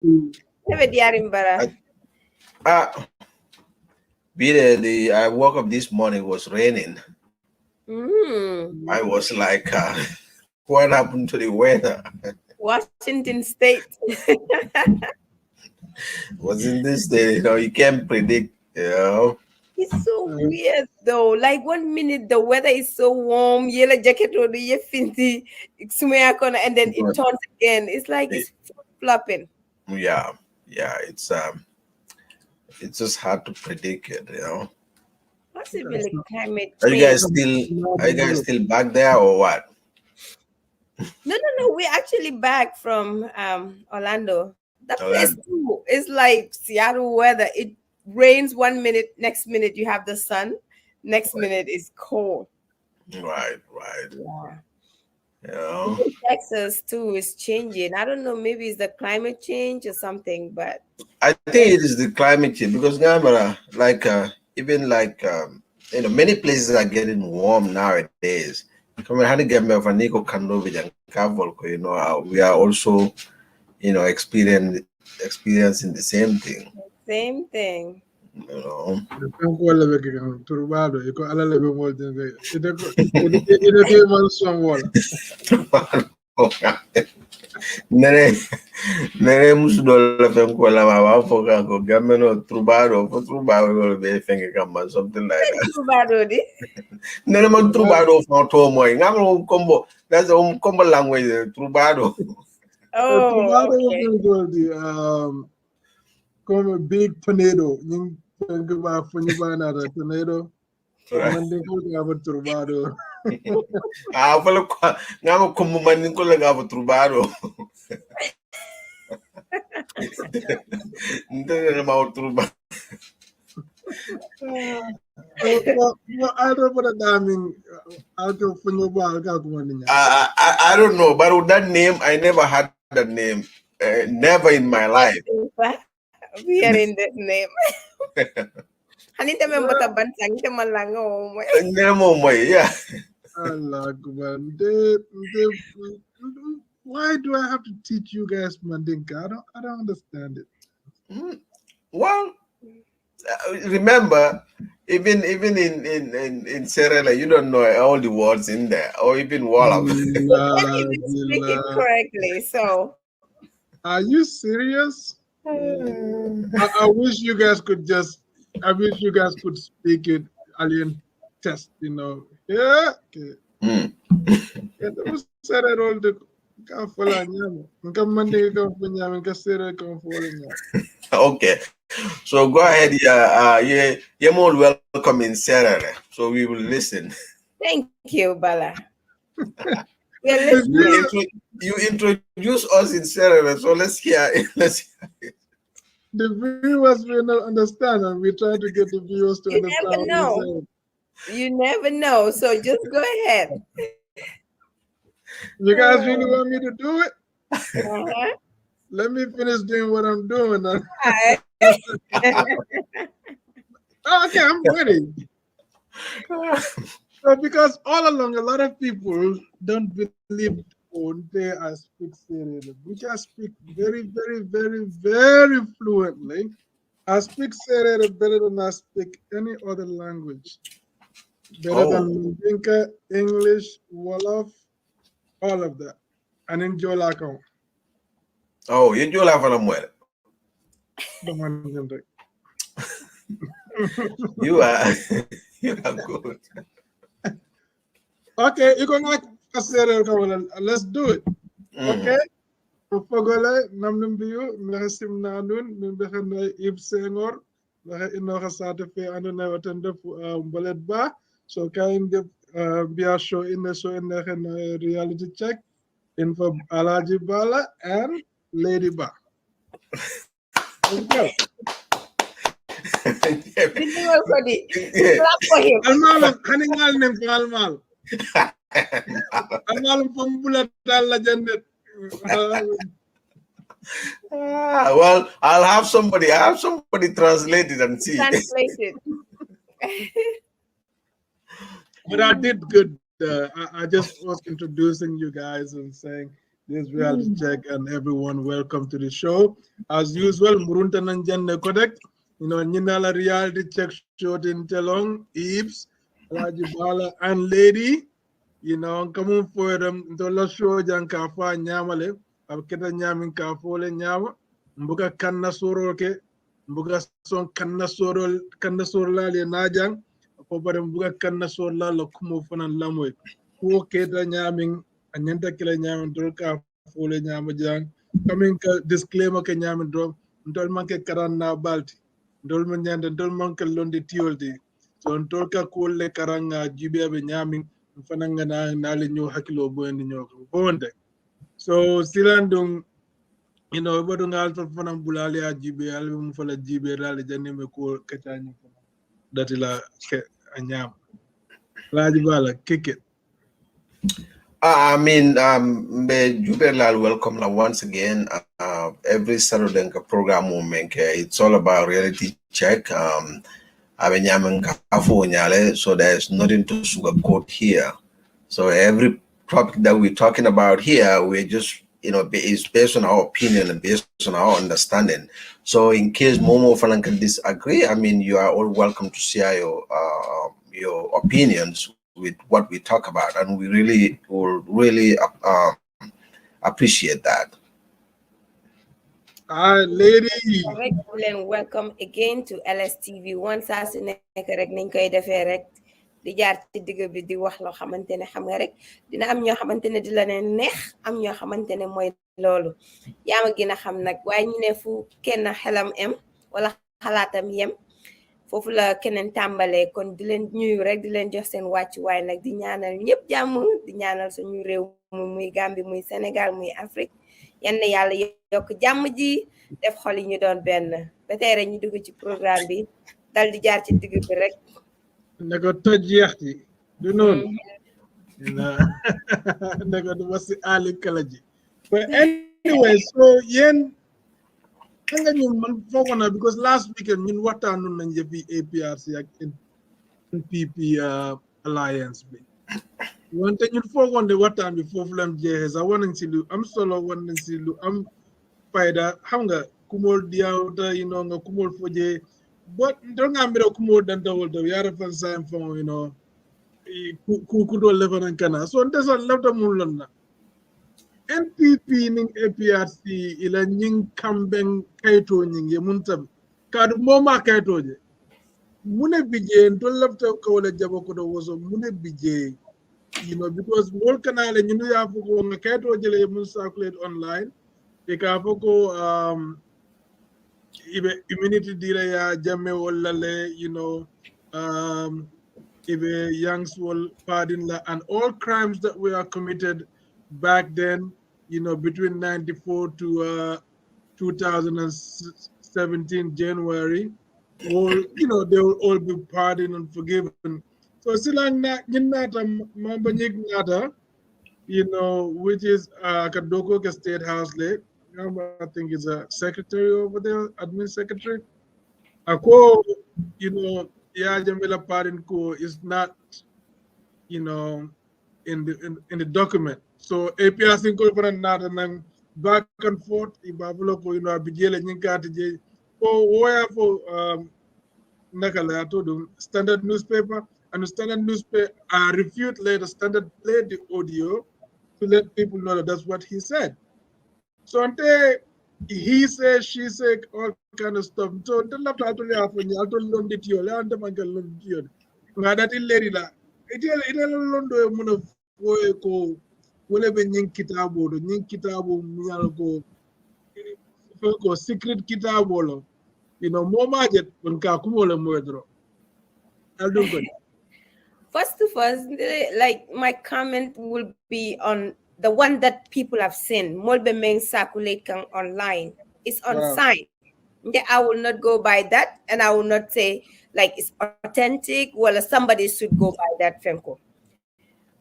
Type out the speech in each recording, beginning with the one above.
Never diarim bara. I I woke up this morning, it was raining. I was like, what happened to the weather? Washington State. Was in this day, you can't predict, It's so weird though. Like 1 minute the weather is so warm, yellow jacket or the finti, and then it But turns again. It's like it, it's flopping. yeah, yeah, it's just hard to predict it. Possibly climate Are you change. guys still are you guys still back there or what? No, no, no. We're actually back from Orlando. That place Orlando. too is like Seattle weather. It rains 1 minute, next minute you have the sun, next Right, minute is cold. right. Yeah. You know. Even Texas too is changing. I don't know, maybe it's the climate change or something, but I think it is the climate change because remember, like even like many places are getting warm nowadays. Come on, honey, get me of a Nico Kanovi and Kavolko, we are also, experiencing the same thing. same thing. You know. Wala be kan turbado ko ala le be mo den ide ke man son wala Nene, nene musu dole fen ko la ma foka ko gameno trubado fo trubado be fenge kama something like that. Too bad, Odi. Nene man trubado fo to moy ngam combo, that's a combo language, trubado. Oh, turbado okay. ko goldi comme big tornado ning ko ba funyu ba na da tornado Right. man den ko ga ba turbado Falo ngam combo man ko la ga trubado. Nene ma trubado. I don't put that mean out of funyu ba ga ko man nya I don't know, but with that name, I never had that name. Never in my life. We are in this name. Hanita member ta bansang ita malango mo. Nemo moy, yeah. Allah man why do I have to teach you guys Mandinka? I don't understand it. Well, remember, even in Sierra Leone, you don't know all the words in there, or even Wolof. Can't even speak it correctly. So Are you serious? I wish you guys could I wish you guys could speak it alien test, Yeah. Okay. Say that all the Okay, so go ahead. Yeah, you're more welcome in Sierra Leone, so we will listen. thank you, Bala. We are The listening. You introduce us in Sierra Leone, so let's hear it. viewers will not understand, and we try to get the viewers to You understand never what we're know. saying. You never know. So just go ahead. You guys really want me to do it? Uh-huh. Let me finish doing what I'm doing. Alright. Okay, I'm ready. So because all along, a lot of people don't believe they I speak Syrian, which I speak very, very, very, very fluently. I speak Syrian better than I speak any other language. Better than Oh, Mandinka, English, Wolof, all of that. And in Jolakon. you do have an muere. The Mandinka. You are you are good. Okay, you can like a Syrian. Let's do it. Okay? Fogole namnum biyu mlaha simna nun min behana ib sengor laha inoha sate fe anu na watanda balet ba so kind of biya show in the show in the reality check in for Alaji Bala and Lady Ba. Let's go. Visual for the clap for him. Almal haningal nem almal. Almal pambula dalla jannet. Well, I have somebody translate it and see. Translated. But I did good. I just was introducing you guys and saying This is reality check, and everyone, welcome to the show. As usual, Murunta Nanjan Kodek, Ninala reality check show in Telong, Eves, Rajibala, and Lady, come for them, Dola show Jan Kafa Nyamale, Abketa Nyamin Kafole Nyama, Mbuka Kanna Soroke, Mbuka Son Kanna Sorla Najang, Popare Mbuka Kanna Sorla Lokumo Fanan Lamwe, who Keta Nyamin, Anyanta Kila Nyamin Dolka Fole Nyama Jang, coming disclaimer ke Nyamin Drop, Ndol Manke Karan Balti, Ndol Manyanda, Ndol Manke Londi Tioldi, so Ndolka Kule Karanga, Jibia Benyamin, Fananga Nali New Hakilo Boendi Nyoko, Bonde. So Silandung, Badung Alpha Fanam Bulali Jibe, Album for the Jibe Rally Janime Ko Katani, Datila Anyam. Rajibala, kick it. I mean, Juberlal welcome once again. Every Saturday program moment, it's all about reality check. So there's nothing to sugarcoat here. So every topic that we're talking about here, we're just is based on our opinion and based on our understanding. So in case Momo Falan can disagree, I mean, you are all welcome to share your opinions with what we talk about, and we really will really appreciate that. Lady. Welcome again to LSTV. One saa su nekk rek niñ koy defee rek di jaar ci digg bi di wax loo xamante ne xam nga rek dina am ñoo xamante ne di la ne neex am ñoo xamante ne mooy loolu yaa ma gën a xam nag waaye ñu ne fu kenn xelam em wala xalaatam yem foofu la keneen tàmbalee kon di leen ñuyu rek di leen jox seen wàccuwaay nag di ñaanal ñëpp jàmm di ñaanal suñu réew muy Gambie muy Sénégal muy Afrique yann yàlla yokk jàmm ji def xol yi ñu doon benn ba tey rek ñu dugg ci programme bi dal di jaar ci digg bi rek ne ko toj yeexti du noonu ne ko du wasi ali kala ji but anyway so yéen xam nga ñun man foogoon na because last weekend ñun waxtaanoon nañ yëfi APRC ak NPP alliance bi wante ñun foogoon de waxtaan bi foofu lam jeexee sax war nañ si lu am solo war nañ si lu am fayda xam nga kumol diyawta nga kumol foje but don't nga mbira kumol danta wolta yara fan sam fon ku do lefanan kana so ndesa lafta mun lonna NPP ning APRC ila nying kamben kayto nyinge muntab kadu moma kayto je mune bije to lafta ko wala jabo ko do woso mune bije because wol kanale nyinu ya fuko nga kayto jele mun circulate online e ka foko ibe immunity dira ya jamme wala le ibe youngs wol pardon la and all crimes that we are committed back then between 94 to 2017 January all they will all be pardoned and forgiven so silang na ginata mamba nyignata which is Kadoko State House late I think is a secretary over there, admin secretary. Ako, yeah, Jamila Parinko is not, in the document. So APRC incorporated not and back and forth. Ibabulo ko abijele nyingati je. Oh, where for nakala to standard newspaper and the standard newspaper refute later standard played the audio to let people know that that's what he said. So he said, she said, all kind of stuff. So the left to laugh when you told Londi Tio, and the Mangal Londi. That in Lady La. It Londo Muno Foeko, whatever Ning Kitabo, the Ning Kitabo, Mialco, secret Kitabolo. More market when Kakumola murder. I'll do good. First of all, like my comment will be on the one that people have seen. Molbe men circulate online. It's unsigned. I will not go by that, and I will not say like it's authentic. Well, somebody should go by that Femco.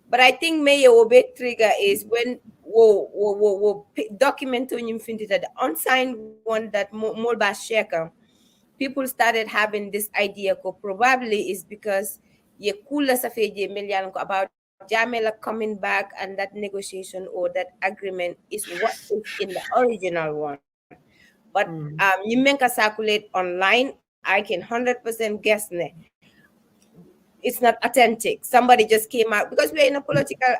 But I think Mayor Obe trigger is when document on the unsigned one that Molba Sheka. People started having this idea. Probably is because ye kula safeje million about Jamila coming back and that negotiation or that agreement is what is in the original one. But you make a circulate online, I can 100% guess it's not authentic. Somebody just came out because we're in a political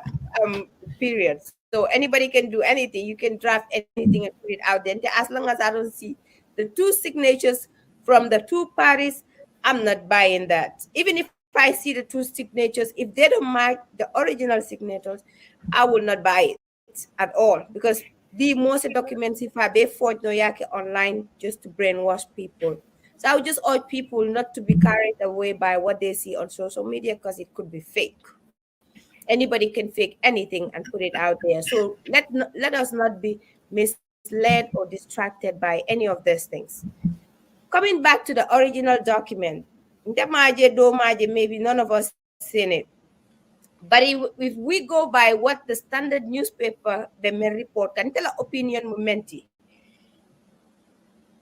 period. So anybody can do anything. You can draft anything and put it out there. And as long as I don't see the two signatures from the two parties, I'm not buying that. Even if I see the two signatures, if they don't match the original signatures, I will not buy it at all because the most documents if I be forged no yake online just to brainwash people. So I would just urge people not to be carried away by what they see on social media because it could be fake. Anybody can fake anything and put it out there. So let us not be misled or distracted by any of these things. Coming back to the original document, maybe none of us seen it. But if we go by what the standard newspaper, the main report, can tell opinion momenti,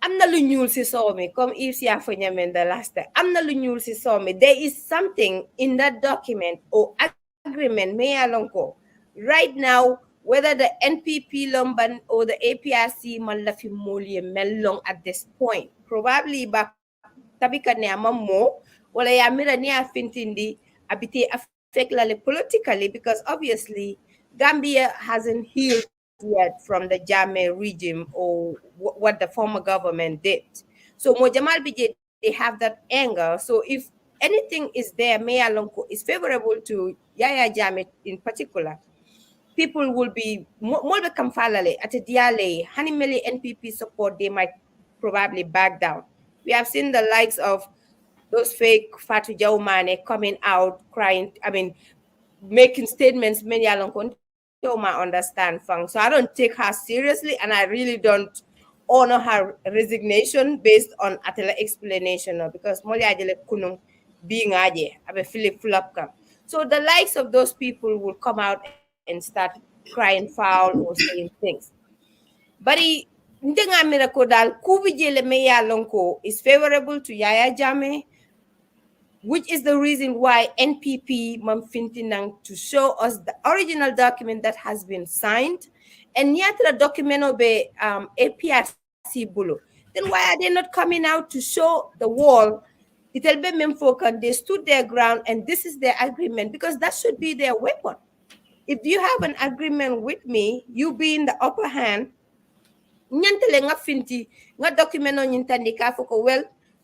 am na lu ñuul si soow mi comme if sia fa ñameen the last time am na lu ñuul si soow mi. There is something in that document or agreement may alonko right now whether the NPP lomban or the APRC man la fi molie melong at this point probably ba tabika ne amamo wala ya mira ni afintindi abiti affect lale politically because obviously Gambia hasn't healed yet from the Jame regime or what the former government did. So Mojamal Bije, they have that anger. So if anything is there, Maya Lonko is favorable to Yaya Jame in particular, people will be more kamfalale at a diale, Hanimeli NPP support, they might probably back down. We have seen the likes of those fake Fatu Jaumane coming out crying, making statements, many along my understand Fang. So I don't take her seriously and I really don't honor her resignation based on atela explanation because Molia Kunung being aje, abe Philip Flopka. So the likes of those people will come out and start crying foul or saying things. But Ndenga miracle dal kubijele meya lonko is favorable to Yaya Jame, which is the reason why NPP Mamfintinang to show us the original document that has been signed, and yet the document of APRC Bulu. Then why are they not coming out to show the wall? It'll be Memfokan, they stood their ground, and this is their agreement because that should be their weapon. If you have an agreement with me, you be in the upper hand. Nyantele nga finti nga document on nyintandika foko well.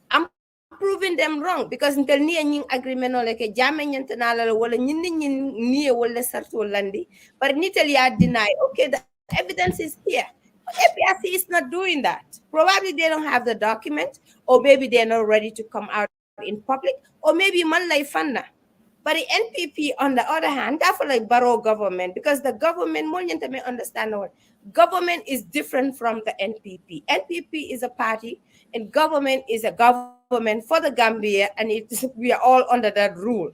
I'm proving them wrong because until ni nying agreement on like jame nyantanala wala nyindi ni wala sarto landi but nitel ya deny okay the evidence is here. But APRC is not doing that. Probably they don't have the document or maybe they're not ready to come out in public or maybe man like fanda. But the NPP on the other hand that's for like Barrow government because the government more may understand what government is different from the NPP. NPP is a party and government is a government for the Gambia and we are all under that rule.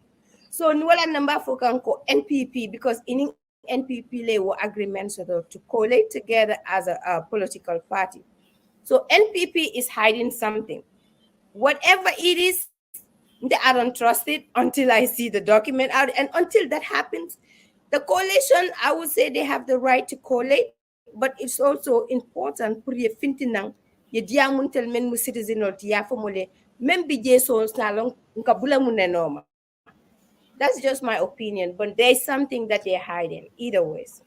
So Nwala number for NPP because in NPP there were agreements to collate together as a political party. So NPP is hiding something. Whatever it is, I don't trust it until I see the document out. And until that happens, the coalition, I would say they have the right to collate, but it's also important for your fintinang, your diamuntel men citizen or diafomole, membije so salon nkabula munenoma. That's just my opinion, but there's something that they're hiding, either ways.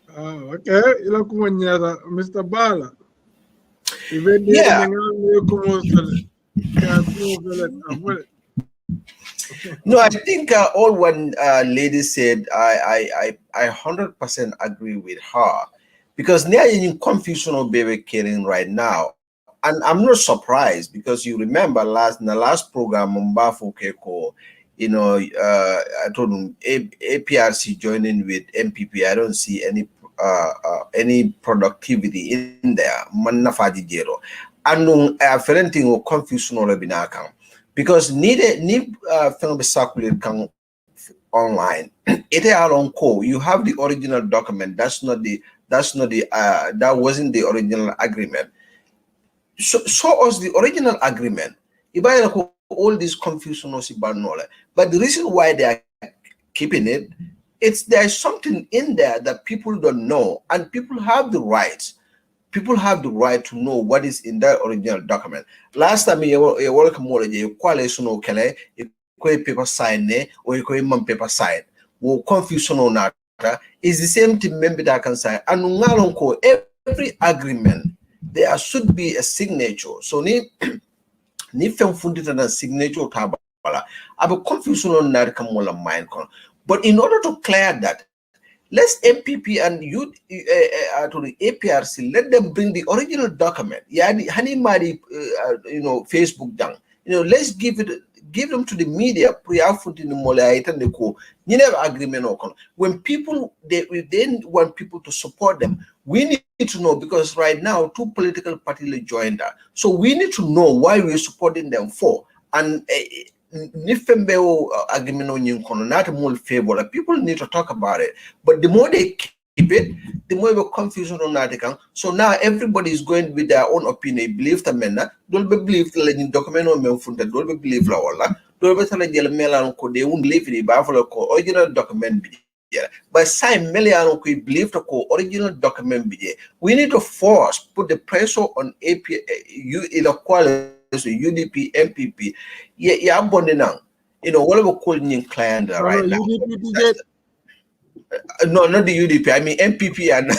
Okay, Mr. Bala. Yeah. No, I think all one lady said, I 100% agree with her because there is confusion of baby caring right now. And I'm not surprised because you remember in the last program, Mbafo Keko, I told him APRC joining with MPP. I don't see any productivity in there. Manafadi jero. And parenting or confusion or binakang. Because need film be circulated online. It on call. You have the original document. That wasn't the original agreement. Show us the original agreement. All this confusion but the reason why they are keeping it. There's something in there that people don't know, and people have the rights. People have the right to know what is in that original document. Last time you work more, you coalition no kele, you paper sign or you paper sign. Wo confusion on that is the same thing member that can sign. And every agreement there should be a signature. So ni fem fundita na signature tabala. Aba confusion on that come mind. But in order to clear that, let's MPP and you to the APRC, let them bring the original document. Yeah, honey mari Facebook down. Let's give them to the media. You never agreement. When people they want people to support them, we need to know, because right now 2 political parties joined that. So we need to know why we're supporting them for. And agreement not more favor. People need to talk about it. But the more they keep it, the more confusion on that account. So now everybody is going with their own opinion. Believe the men, don't believe the document or menfunda, don't believe la wala, don't be telling the melan ko they won't believe the buffalo ko original document. But sign Meliano could believe the original document. We need to put the pressure on inequality. So UDP, MPP, yeah, whatever calling client right now. UDP no, not the UDP. I mean MPP and.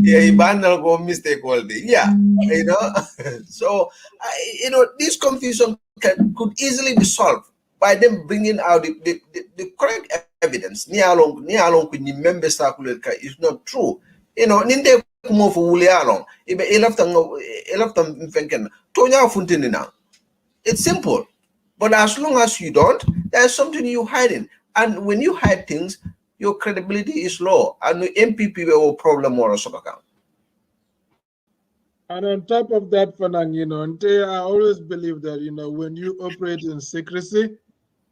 Yeah, go mistake all day. Yeah, So, this confusion could easily be solved by them bringing out the correct evidence. Ni along kun member circulate is not true. Ninde kumo for wuli along. Ibe elaftam fenken. Tonya funtini now. It's simple. But as long as you don't, there's something you're hiding. And when you hide things, your credibility is low. And the MPP will problem more also. And on top of that, Fanang, I always believe that, when you operate in secrecy,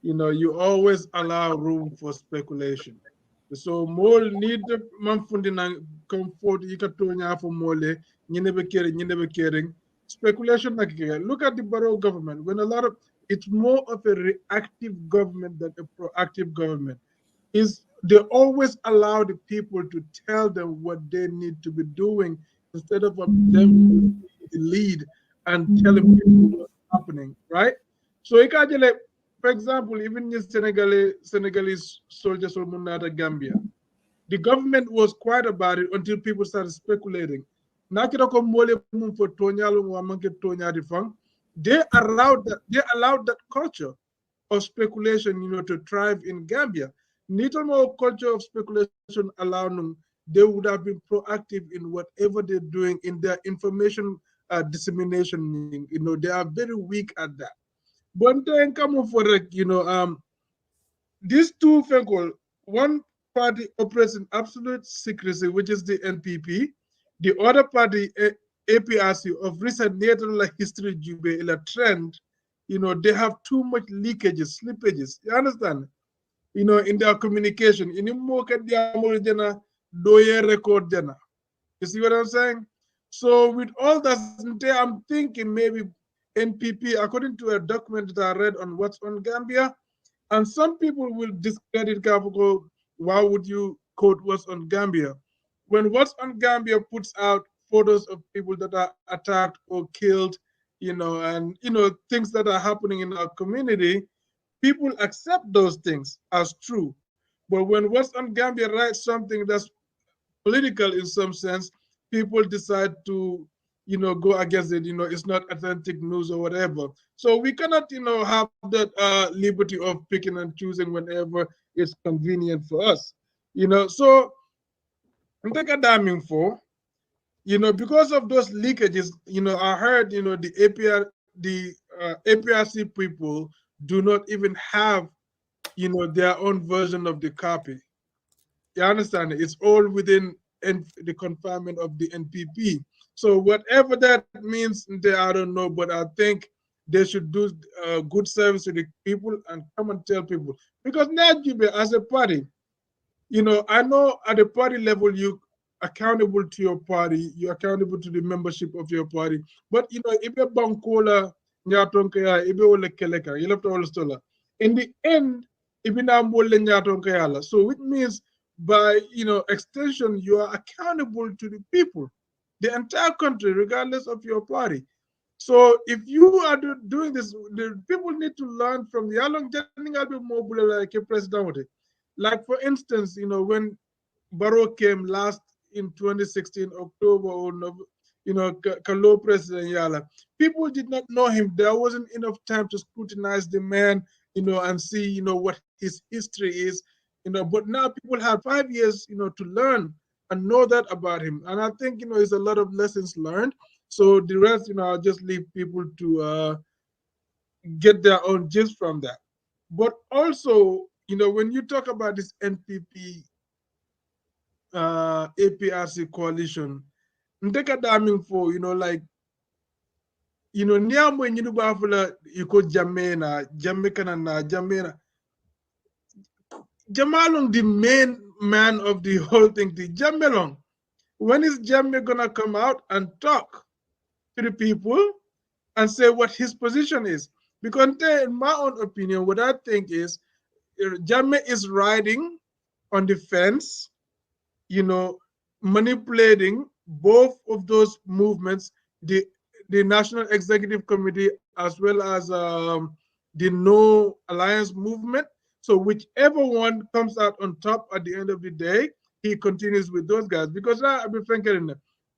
you always allow room for speculation. So more need manfundina comfort ikatonya for mole, never caring. Speculation look at the Barrow government. When it's more of a reactive government than a proactive government. They always allow the people to tell them what they need to be doing instead of them to lead and telling people what's happening, right? So for example, even the Senegalese soldiers from Munata Gambia, the government was quiet about it until people started speculating. They allowed that culture of speculation, to thrive in Gambia. Little more culture of speculation allowed them, they would have been proactive in whatever they're doing in their information dissemination. They are very weak at that. But then come for these two people, one party operates in absolute secrecy, which is the NPP. The other party, APRC, of recent natural history, a trend, they have too much leakages, slippages. You understand? In their communication. In the record. You see what I'm saying? So with all that, I'm thinking maybe NPP, according to a document that I read on What's on Gambia, and some people will discredit Gambia. Why would you quote What's on Gambia? When What's on Gambia puts out photos of people that are attacked or killed, and things that are happening in our community, people accept those things as true. But when What's on Gambia writes something that's political in some sense, people decide to, go against it. It's not authentic news or whatever. So we cannot, have that liberty of picking and choosing whenever it's convenient for us. So I'm taking damning for, because of those leakages. I heard, the APRC people do not even have, their own version of the copy. You understand? It's all within the confinement of the NPP. So whatever that means, I don't know, but I think they should do good service to the people and come and tell people. Because Najib, as a party, I know at the party level, you accountable to your party, you're accountable to the membership of your party. But if you're Bankola, nyaton kaya ibe wole keleka yelapta wole stola. In the end, ibina mbolle nyaton kaya. So which means by extension, you are accountable to the people, the entire country, regardless of your party. So if you are doing this, the people need to learn from the along like a president. Like for instance, when Barrow came last in 2016 October or Kalo President Yala, people did not know him. There wasn't enough time to scrutinize the man, and see what his history is, But now people have 5 years, to learn and know that about him. And I think it's a lot of lessons learned. So the rest, I'll just leave people to get their own gist from that. But also, when you talk about this NPP APRC coalition, ndeka daming for like niamo nyidu bafula iko jamena jamekana na jamena Jamalong the main man of the whole thing, the Jamelong. When is Jamme gonna come out and talk to the people and say what his position is? Because in my own opinion, what I think is Jamme is riding on the fence, manipulating both of those movements, the National Executive Committee as well as the No Alliance movement. So whichever one comes out on top at the end of the day, he continues with those guys. Because I've been thinking,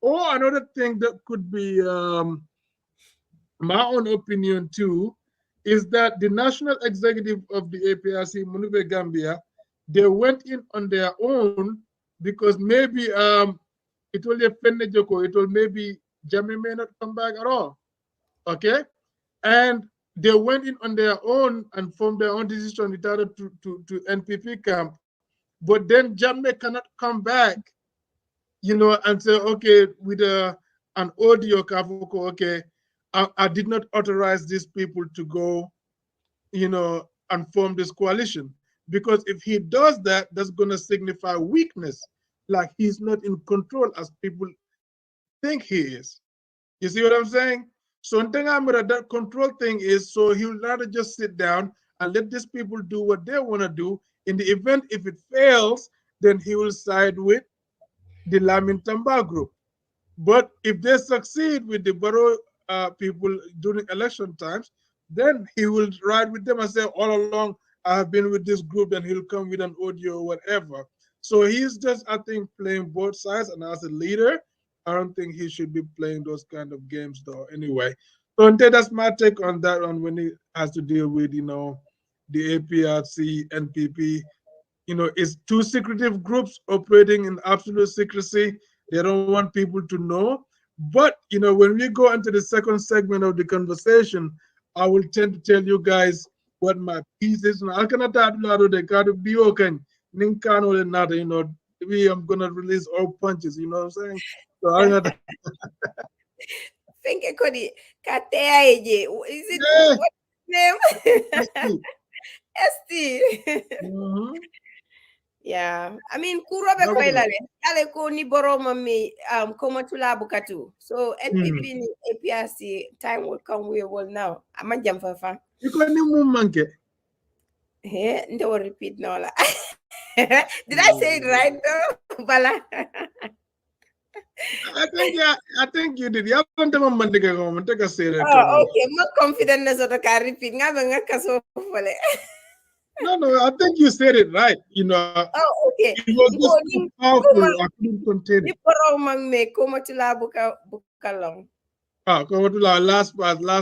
another thing that could be my own opinion too, is that the national executive of the APRC, Munube Gambia, they went in on their own because maybe it will offend Joko, it will maybe Jame may not come back at all. Okay? And they went in on their own and formed their own decision related to NPP camp. But then Jamme cannot come back, and say, okay, with an audio kavuko, okay, I did not authorize these people to go, and form this coalition. Because if he does that, that's going to signify weakness, like he's not in control as people think he is. You see what I'm saying? So that control thing is, so he'll rather just sit down and let these people do what they want to do. In the event, if it fails, then he will side with the Lamin Tamba group. But if they succeed with the Barrow people during election times, then he will ride with them and say, all along, I have been with this group, and he'll come with an audio or whatever. So he's just, I think, playing both sides. And as a leader, I don't think he should be playing those kind of games, though, anyway. So that's my take on that one when it has to deal with, the APRC, NPP. It's two secretive groups operating in absolute secrecy. They don't want people to know. But, when we go into the second segment of the conversation, I will tend to tell you guys what my piece is. I cannot be okay. I'm going to release all punches, you know what I'm saying? So I'm going to. Think it could be Kateaje. Is it what's his name? ST. Yeah, I mean, kurobe ko ilale. Ale ko ni boroma mi koma tula bukatu. So NPP ni APRC time will come we will know. Ama jam fafa. Iko ni mumanke. Hey, don't repeat no la. Did I say it right though? Bala. I think you did. You haven't done mandika go. Take a say that. Oh, okay. More confident na so to can repeat. Nga nga kaso fole. No, I think you said it right. Oh, okay. It was just too powerful. I couldn't contain it. Iporong me kuma tula bukalong. Kuma tula last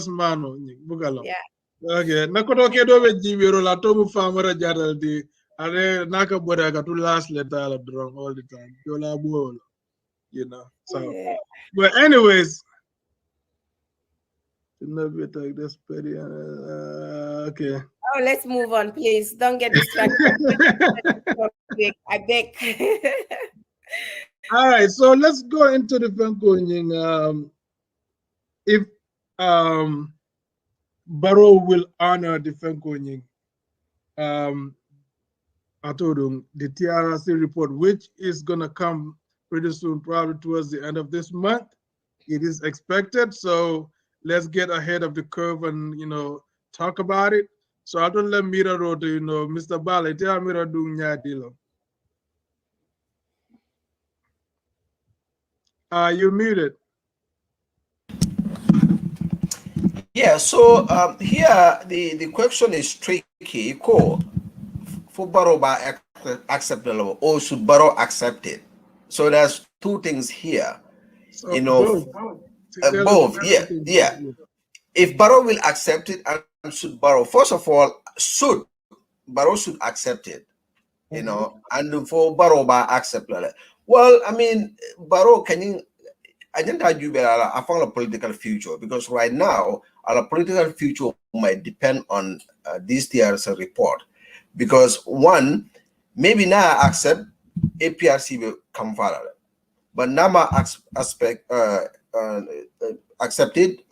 man bukalong. Yeah. Okay. Nakoto kedo be jibiro la tomu famara jadal di. Are naka boda ka to last letter la drunk all the time. Yola buolo. So. Yeah. But anyways. Okay. Oh, let's move on, please. Don't get distracted. I beg. All right, so let's go into the Fankonying. If Barrow will honor the Fankonying, I told him the TRRC report, which is gonna come pretty soon, probably towards the end of this month. It is expected. So let's get ahead of the curve and talk about it. So I don't let Mira road to Mr. Bale. Tell Mira do nyadilo. You're muted. Yeah, so here the question is tricky. Cool. For Barrow by acceptable or should Barrow accept it? So there's two things here. So both. Both. Yeah. If Barrow will accept it and should Barrow, first of all, Barrow should accept it, and for Barrow by acceptable. Well, I mean, Barrow can you? I didn't argue that I found a political future because right now our political future might depend on this TRRC report. Because one, maybe now I accept APRC will come further, but now aspect accepted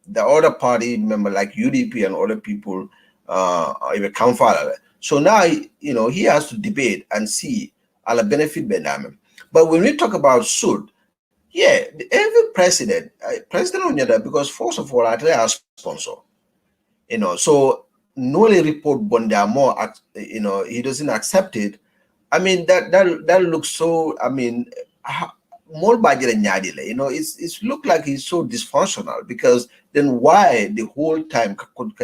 the other party member like UDP and other people will come further. So now he has to debate and see all benefit Benjamin. But when we talk about suit, yeah, every president on that because first of all I tell a sponsor, so no report Bondamo, he doesn't accept it. I mean that looks so. I mean, more budget and it's look like he's so dysfunctional because then why the whole time could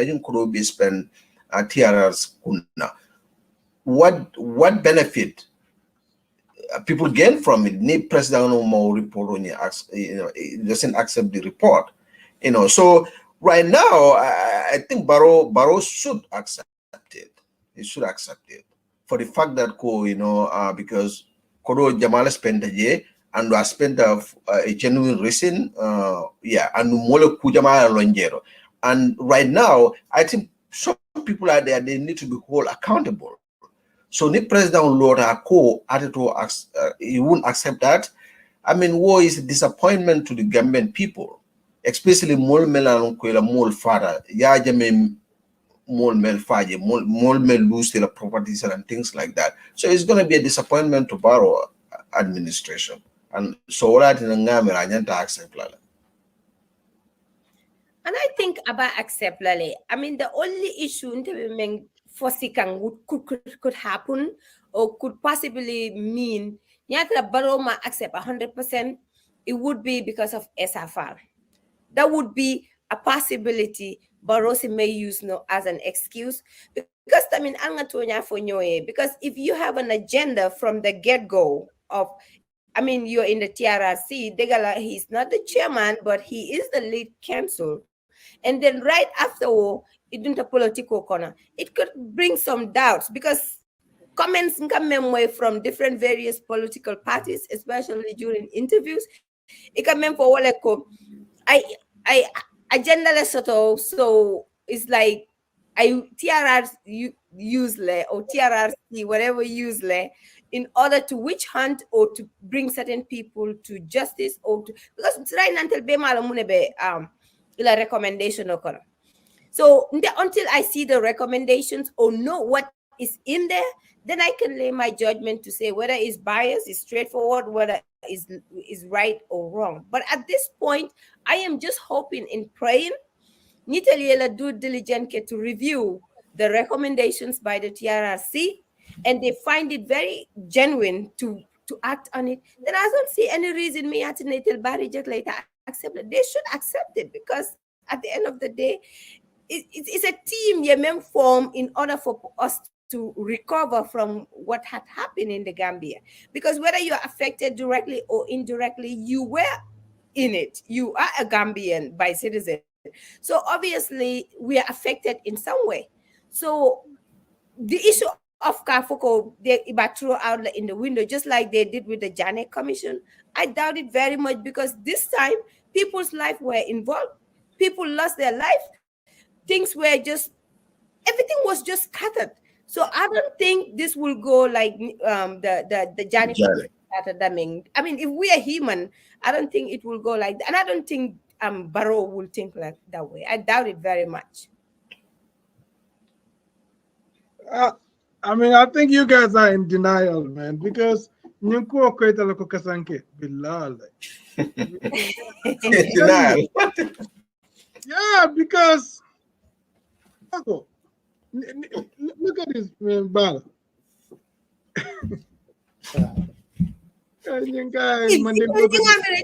be spent at TRR's kuna? What benefit people gain from it? Need president no more report on it doesn't accept the report, So right now, I think Barrow should accept it. He should accept it for the fact that because Kodo Jamal spent a year and I spent a genuine reason, and Molo Kujamala Lonjero. And right now, I think some people out there they need to be held accountable. So the president Lord Ako he won't accept that. I mean, war is a disappointment to the Gambian people, especially Mol Melan Kwela Mol Father, Yajame Mol Mel Faje, Mol Mel lose their properties and things like that. So it's going to be a disappointment to Barrow administration. And so that in a accept. And I think about accept lale. I mean, the only issue for Sikang could happen or could possibly mean Nyata Baroma accept 100%, it would be because of SFR. That would be a possibility Barrosi may use as an excuse. Because I mean, because if you have an agenda from the get-go of, I mean, you're in the TRRC, Degala, he's not the chairman, but he is the lead counsel. And then right after it didn't a political corner. It could bring some doubts because comments come away from different various political parties, especially during interviews. It come for I agendaless so it's like TRRC useless or TRRC whatever useless in order to witch hunt or to bring certain people to justice or to, because right now until Bema la recommendation occur. So until I see the recommendations or know what is in there, then I can lay my judgment to say whether it's biased, is straightforward, whether is right or wrong. But at this point, I am just hoping and praying Nitaliela due diligence to review the recommendations by the TRRC and they find it very genuine to act on it. Then I don't see any reason me at Natal Barry just later accept it. They should accept it because at the end of the day, it's a team you form in order for us to recover from what had happened in the Gambia. Because whether you're affected directly or indirectly, you were in it. You are a Gambian by citizen. So obviously we are affected in some way. So the issue of Kafoko, they threw out in the window, just like they did with the Janet Commission. I doubt it very much because this time people's lives were involved. People lost their life. Things were everything was just scattered. So I don't think this will go like the Janet started damming. I mean, if we are human, I don't think it will go like that. And I don't think Barrow will think like that way. I doubt it very much. I mean, I think you guys are in denial, man, because Nyunko Kweta Loko Kasanke, Bilal. Denial. Yeah, because look at this man, Bala.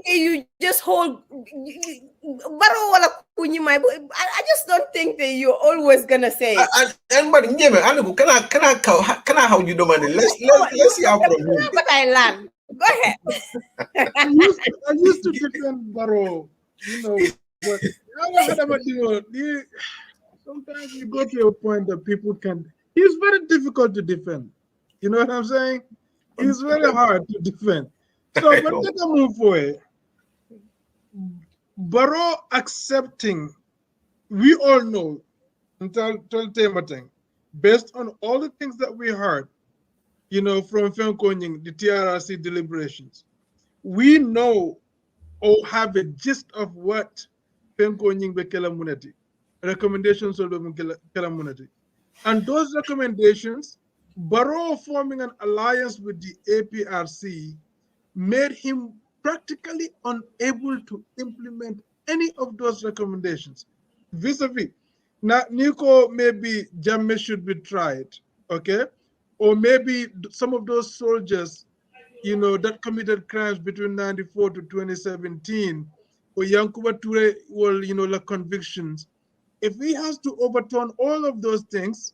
You just hold Barrow wala kunyimay. I just don't think that you're always gonna say it. And but Njeme, Aniku, can I how you do money? Let's see how from him. But I learn. Go ahead. I used to defend Barrow, you know, but sometimes you go to a point that people can. He's very difficult to defend. You know what I'm saying? He's very hard to defend. So, but let us move forward. Barrow accepting, we all know, based on all the things that we heard, you know, from Fenkonying, the TRRC deliberations, we know or have a gist of what Fenkonying Bekela Munati, recommendations of the Bekela Munati. And those recommendations, Barrow forming an alliance with the APRC made him practically unable to implement any of those recommendations. Vis-a-vis. Now, Nico, maybe Jammeh should be tried, okay? Or maybe some of those soldiers, you know, that committed crimes between 94 to 2017, or Yankuba Ture, well, you know, the convictions. If he has to overturn all of those things,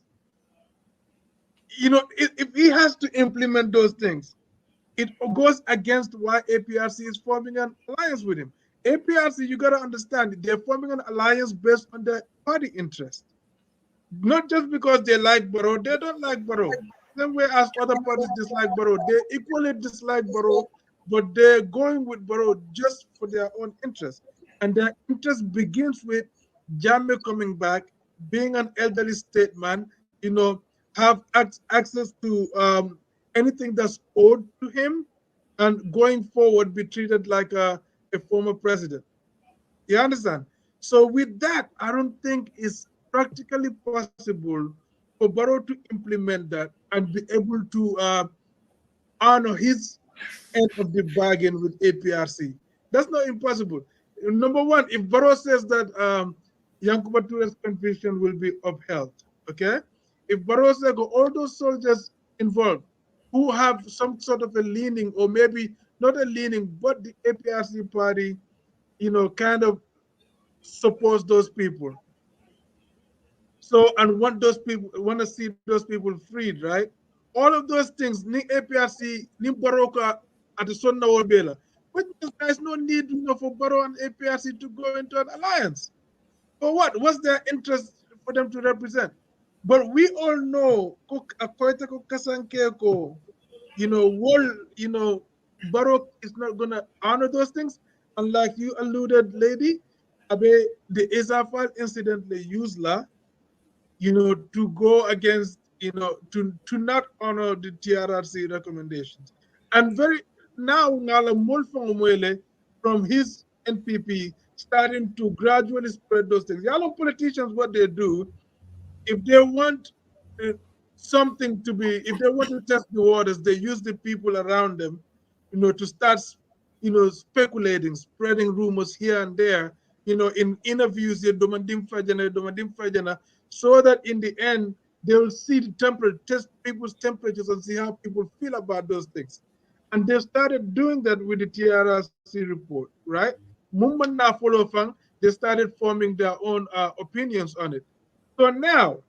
you know, if he has to implement those things, it goes against why APRC is forming an alliance with him. APRC, you got to understand, they're forming an alliance based on their party interest. Not just because they like Barrow, they don't like Barrow. Same way as other parties dislike Barrow, they equally dislike Barrow, but they're going with Barrow just for their own interest. And their interest begins with Jammeh coming back, being an elderly statesman, you know, have access to anything that's owed to him, and going forward be treated like a former president. You understand? So with that, I don't think it's practically possible for Barrow to implement that and be able to honor his end of the bargain with APRC. That's not impossible. Number one, if Barrow says that Yankuba Toure's conviction will be upheld, okay? If Barrow says all those soldiers involved who have some sort of a leaning, or maybe not a leaning, but the APRC party, you know, kind of supports those people. So, and want to see those people freed, right? All of those things, ni APRC, ni Baroka at the Sonna Warbela. But there's no need, you know, for Barrow and APRC to go into an alliance. For what? What's their interest for them to represent? But we all know, you know, Barrow is not gonna honor those things. And like you alluded, lady, Abe, the Izafal incidentally used law, you know, to go against, you know, to not honor the TRRC recommendations. And very now, Ngala Mulfangumwele from his NPP starting to gradually spread those things. Yellow politicians, what they do, if they want something to be, if they want to test the waters, they use the people around them, you know, to start, you know, speculating, spreading rumors here and there, you know, in interviews, so that in the end, they will see the temperature, test people's temperatures and see how people feel about those things. And they started doing that with the TRRC report, right? Mumman na follow fang, they started forming their own opinions on it. So now,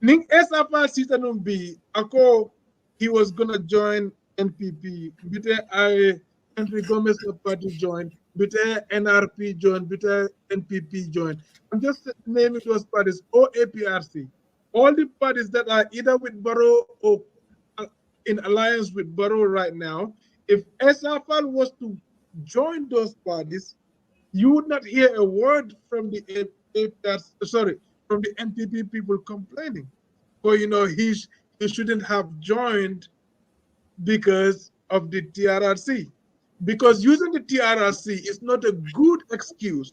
Ning SFR season B, Ako, he was gonna join NPP. Bite I Henry Gomez party joined. Bite NRP joined. Bite NPP joined. I'm just naming those parties. Or APRC. All the parties that are either with Barrow or in alliance with Barrow right now. If SFR was to join those parties, you would not hear a word from the from the NPP people complaining. Or, you know, he shouldn't have joined because of the TRRC. Because using the TRRC is not a good excuse,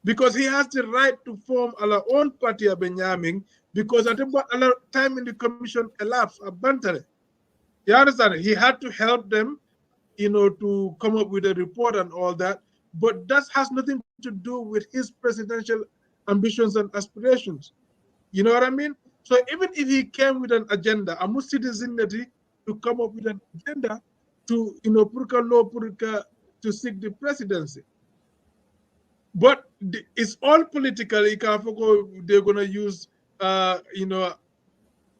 because he has the right to form our own party of Benjamin, because at a time in the commission elapsed a bantare. You understand? He had to help them, you know, to come up with a report and all that. but that has nothing to do with his presidential ambitions and aspirations. You know what I mean? So even if he came with an agenda, a citizen to come up with an agenda to, purka law purka to seek the presidency. But it's all political. They're gonna use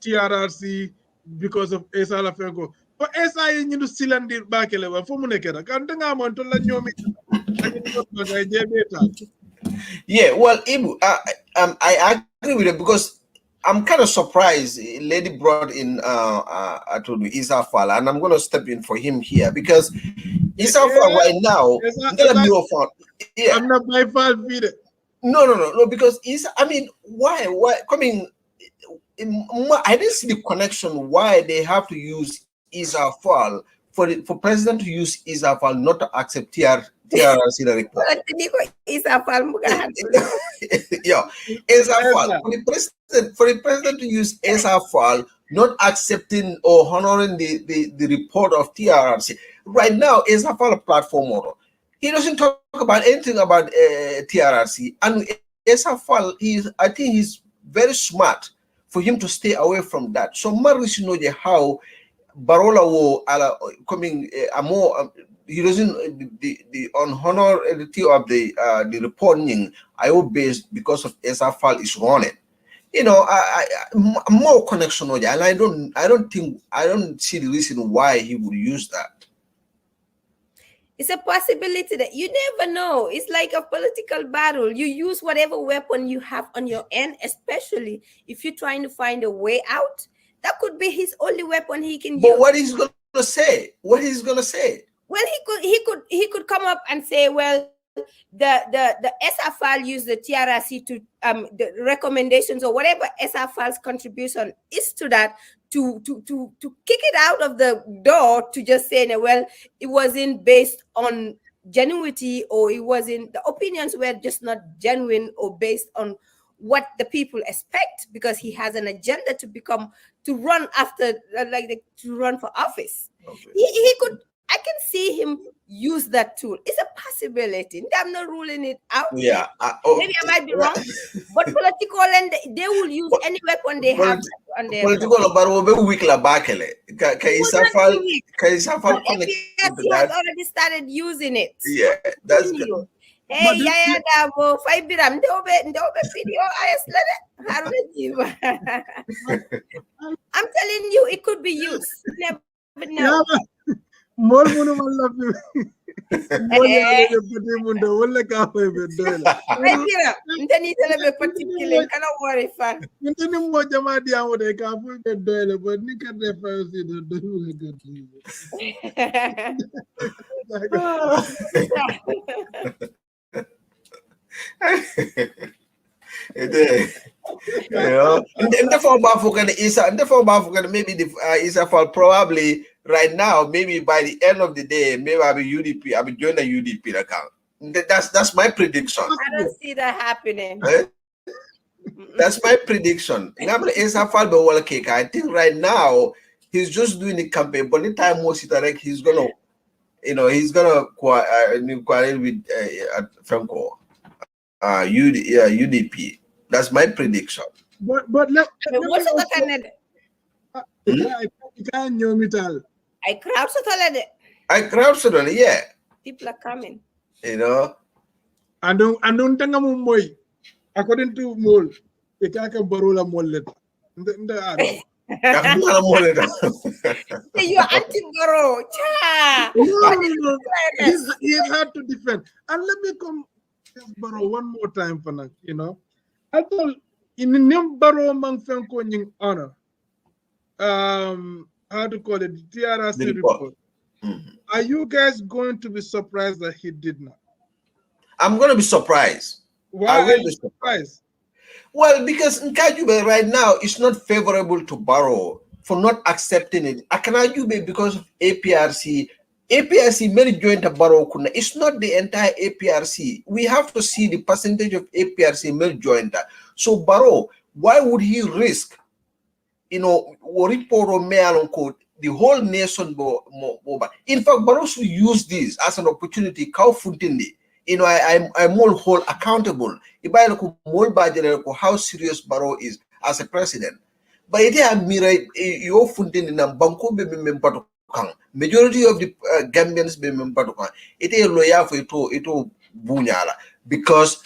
TRRC because of Esa Lafenko. But Esa you know silandi bakele for munekera. Kantanga montola nyomi. Yeah, well, Ibu, I agree with it because I'm kind of surprised. Lady brought in I told you Isa Fala, and I'm gonna step in for him here because Isa Fala right now. Yeah. I'm not by fault either. No, because I mean, why coming? I didn't see the connection why they have to use Isa Fala for president to use Isa Fala not to accept TRRC report. Yeah, for the president to use ESAFAL not accepting or honoring the report of TRRC. Right now, ESAFAL platform model. He doesn't talk about anything about TRRC, and ESAFAL I think he's very smart for him to stay away from that. So Maris know how Barola will coming more. He doesn't the honorability of the reporting I based because of ESAFAL is running. I'm more connection with and I don't see the reason why he would use that. It's a possibility that you never know. It's like a political battle. You use whatever weapon you have on your end, especially if you're trying to find a way out. That could be his only weapon he can use. But what he's gonna say? What he's gonna say? Well, he could come up and say, well, the SFL use the TRRC to the recommendations or whatever SFL's contribution is to that to kick it out of the door to just say, well, it wasn't based on genuinity, or it wasn't, the opinions were just not genuine or based on what the people expect, because he has an agenda to run for office. Okay. He could. I can see him use that tool. It's a possibility. I'm not ruling it out. Yeah. Maybe I might be wrong. But political, and they will use any weapon they have on their political, but weak la bakele. Kaisafal he has already started using it. Yeah, that's good. Hey, yeah, dabo. Five biram. Ndobe video. I'm telling you, it could be used. Never know. More love you. More wala ka fa be dola. Ay bira, ndani tele be particular kana worry fan. Ndani mo jama di amu de ka fa be dola, but ni ka de fa si do and therefore maybe the Isafal probably right now, maybe by the end of the day, maybe I'll be joining the UDP account. That's my prediction. I don't see that happening. That's my prediction. I think right now he's just doing the campaign, but the time he's gonna inquire with Franco. UDP. That's my prediction. But what's the I crowd suddenly, yeah. People are coming. And don't think I'm moy. According to Mol, the Kaka Barola Mollet. You're anti-Barrow. He had to defend. And let me come Barrow one more time for now, I told in the name Barrow Mang Fenko Ning honor. How to call it, the TRRC report. Mm-hmm. Are you guys going to be surprised that he did not? I'm going to be surprised. Why are you surprised? Well, because Nkajube right now is not favorable to Barrow for not accepting it. I can argue because of APRC. APRC many joined the Barrow. It's not the entire APRC. We have to see the percentage of APRC many joined that. So Barrow, why would he risk, report or mail code the whole nation? In fact, Barrow should use this as an opportunity. You know, I'm more hold accountable. How serious Barrow is as a president. But it is mira yo funding in banko be membatu kang. Majority of the Gambians be membatu kang. It is lawyer for ito bunyala because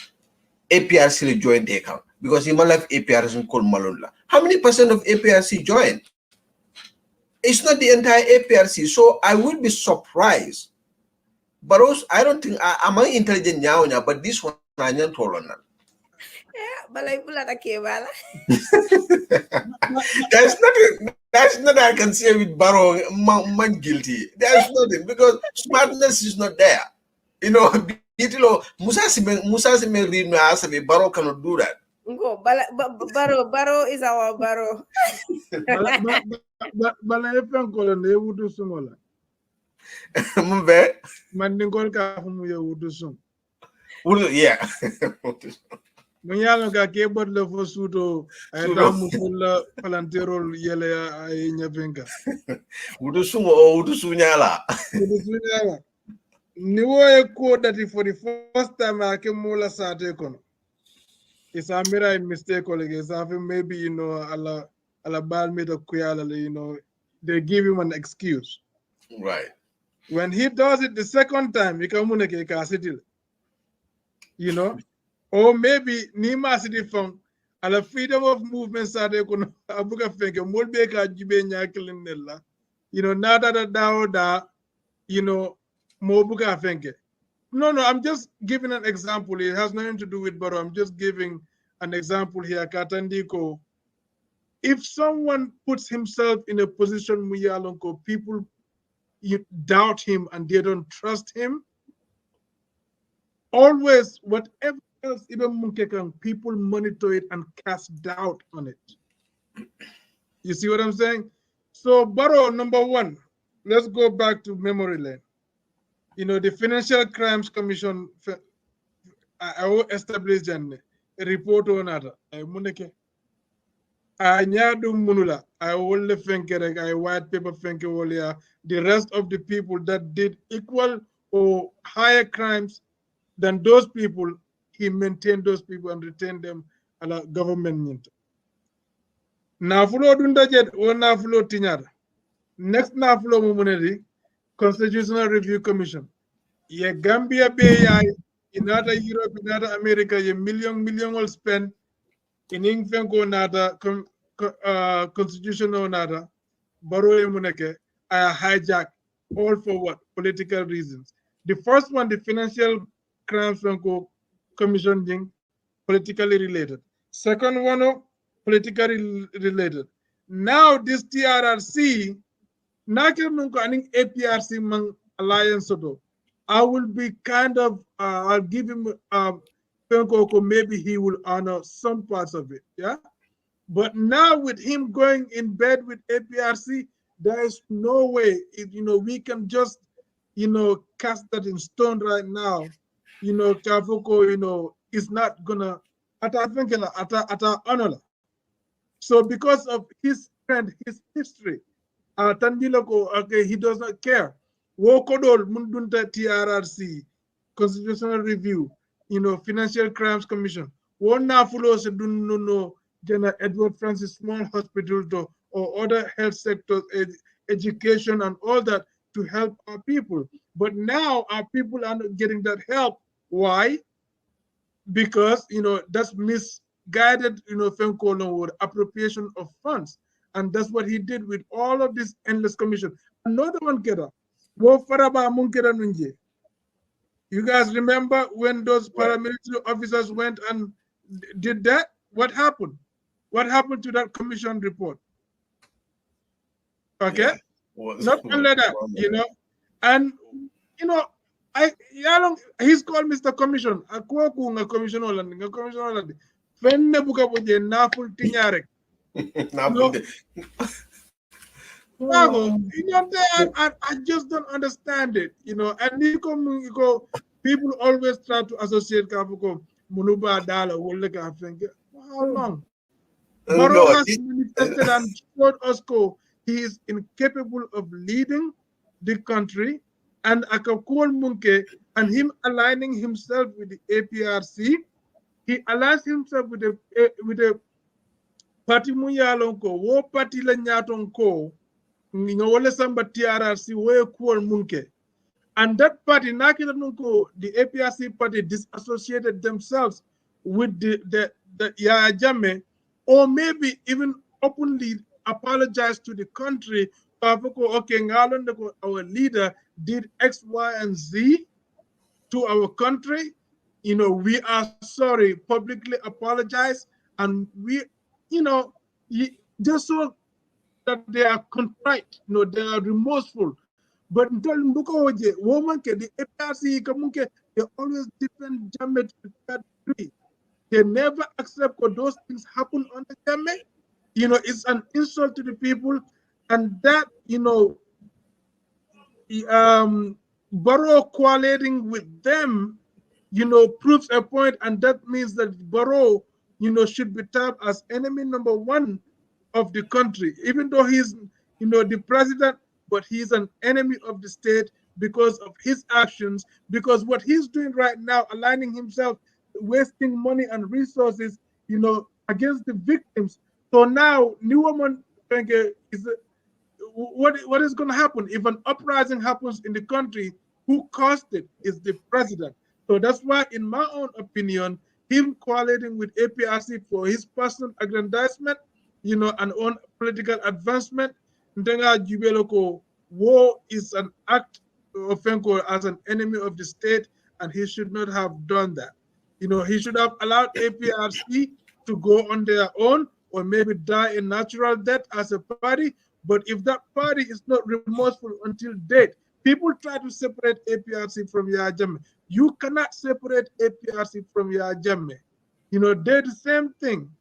APRC joined the account because in my life APRC called Malunla. How many percent of APRC joined? It's not the entire APRC, so I would be surprised. But also, I don't think I'm intelligent now, but this one I don't told on that. That's not I can say with Barrow man guilty. There's nothing because smartness is not there. You know, Musa Sime read me as a Barrow cannot do that. Go, Barrow is our Barrow. Bala epen kola ne wudu sumola. Mumbe. Mandingol ka humu ya wudu sum. Yeah. Munyalo ka keyboard le fo sudo ay damu la palanterol yele ay nyavenga. Wudu sumo o wudu sunyala. Wudu sunyala. Niwo ko dati for the first time ake mula sate kono. It's a mirror mistake colleague. Maybe you know ala bad made a kuyala, you know, they give him an excuse. Right. When he does it the second time, he can you know, or maybe Nima City from ala freedom of movement sade kono abuka fenke molbeka jibe nyakelinella. You know, nada da you know, mobuka fenke. No, I'm just giving an example. It has nothing to do with Barrow. I'm just giving an example here. Katandiko, if someone puts himself in a position, Muyalonko, people doubt him and they don't trust him, always, whatever else, even Munkekang, people monitor it and cast doubt on it. You see what I'm saying? So Barrow, number one, let's go back to memory lane. You know, the Financial Crimes Commission, I will establish a report on that. I muneke. I nyadu munula. I will fenke. I white paper fenke wolia. The rest of the people that did equal or higher crimes than those people, he maintained those people and retained them at a government. Nafulo dunda jet or nafulo tinyara. Next nafulo mumuneri. Constitutional Review Commission. Ye Gambia Bay, in other Europe, in other America, ye million will spend in England go nada constitutional nada. Barrow Muneke, I hijack all for what? Political reasons. The first one, the Financial Crimes Commission thing, politically related. Second one, politically related. Now this TRRC, APRC mang alliance I will be kind of I'll give him maybe he will honor some parts of it, yeah. But now with him going in bed with APRC, there is no way you know we can just you know cast that in stone right now. You know, Kafoko, you know, is not gonna honor. So because of his friend, his history. Okay, he does not care. Wokodol Mundunta TRRC, Constitutional Review, you know, Financial Crimes Commission. Wona fulo se dunno General Edward Francis Small Hospital to or other health sectors, education and all that to help our people. But now our people are not getting that help. Why? Because you know that's misguided, you know, with appropriation of funds. And that's what he did with all of this endless commission. Another one, Kera. You guys remember when those paramilitary officers went and did that? What happened? What happened to that commission report? Okay? Yeah. Not only that, you know, and you know, he's called Mr. Commission. A commission Holland. Fenne buka boje naful tinyarek. You know, I just don't understand it, you know. And people always try to associate Kafuko Munuba Dala Woleka. How long? Barrow has manifested and showed us he is incapable of leading the country. And Akakul Munke, and him aligning himself with the APRC, he aligns himself with the party muyalonko, wo party la nyatonko, nga wale samba TRRC, wo kuol munke. And that party, the APRC party disassociated themselves with the Yaya Jammeh, or maybe even openly apologize to the country. Okay, our leader did X, Y, and Z to our country. We are sorry, publicly apologize, and we, just so that they are contrite, they are remorseful. But until Mbukoje, woman, the APRC, they always defend Jammeh to that degree. They never accept when those things happen on the Jammeh. It's an insult to the people, and that, Barrow collating with them, proves a point, and that means that Barrow, should be tabbed as enemy number one of the country, even though he's, the president, but he's an enemy of the state because of his actions, because what he's doing right now, aligning himself, wasting money and resources, against the victims. So now, New Woman is what is going to happen if an uprising happens in the country? Who caused it is the president. So that's why, in my own opinion, him collating with APRC for his personal aggrandizement, and own political advancement, war is an act of Fenko as an enemy of the state, and he should not have done that. He should have allowed APRC to go on their own, or maybe die a natural death as a party. But if that party is not remorseful until date, people try to separate APRC from Yaya Jammeh. You cannot separate APRC from Yaya Jammeh. They're the same thing.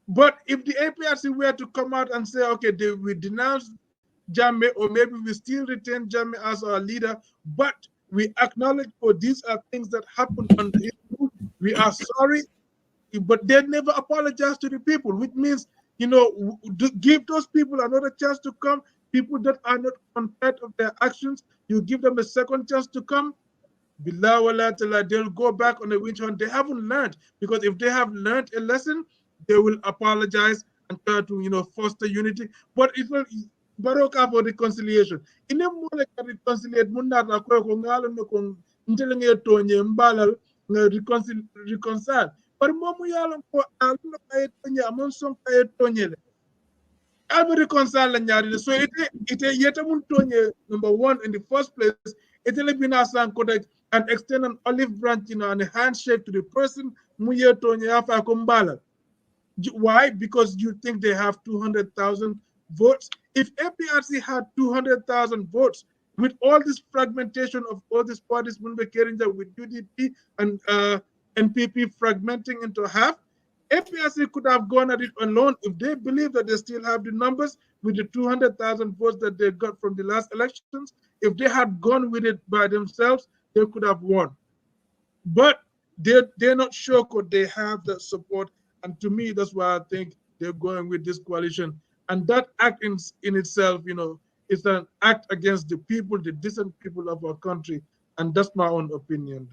But if the APRC were to come out and say, okay, we denounce Jammeh, or maybe we still retain Jammeh as our leader, but we acknowledge, these are things that happened on the issue. We are sorry, but they never apologize to the people, which means, give those people another chance to come. People that are not content of their actions, you give them a second chance to come. They'll go back on the witch hunt. They haven't learned, because if they have learned a lesson, they will apologize and try to, foster unity. But it's not Barrow for reconciliation. In a more like reconciliate, reconcile. But momu yalan ko aluna kay tonya amon son kay tonyele. Albe reconcile nyari. So it yeta mun tonye number one in the first place. It le bina san kodak and extend an olive branch, and a handshake to the person muye tonya afa kumbala. Why? Because you think they have 200,000 votes. If APRC had 200,000 votes, with all this fragmentation of all these parties, with UDP and NPP fragmenting into half, APRC could have gone at it alone if they believe that they still have the numbers with the 200,000 votes that they got from the last elections. If they had gone with it by themselves, they could have won. But they're not sure could they have that support. And to me, that's why I think they're going with this coalition. And that act in itself, is an act against the people, the decent people of our country. And that's my own opinion,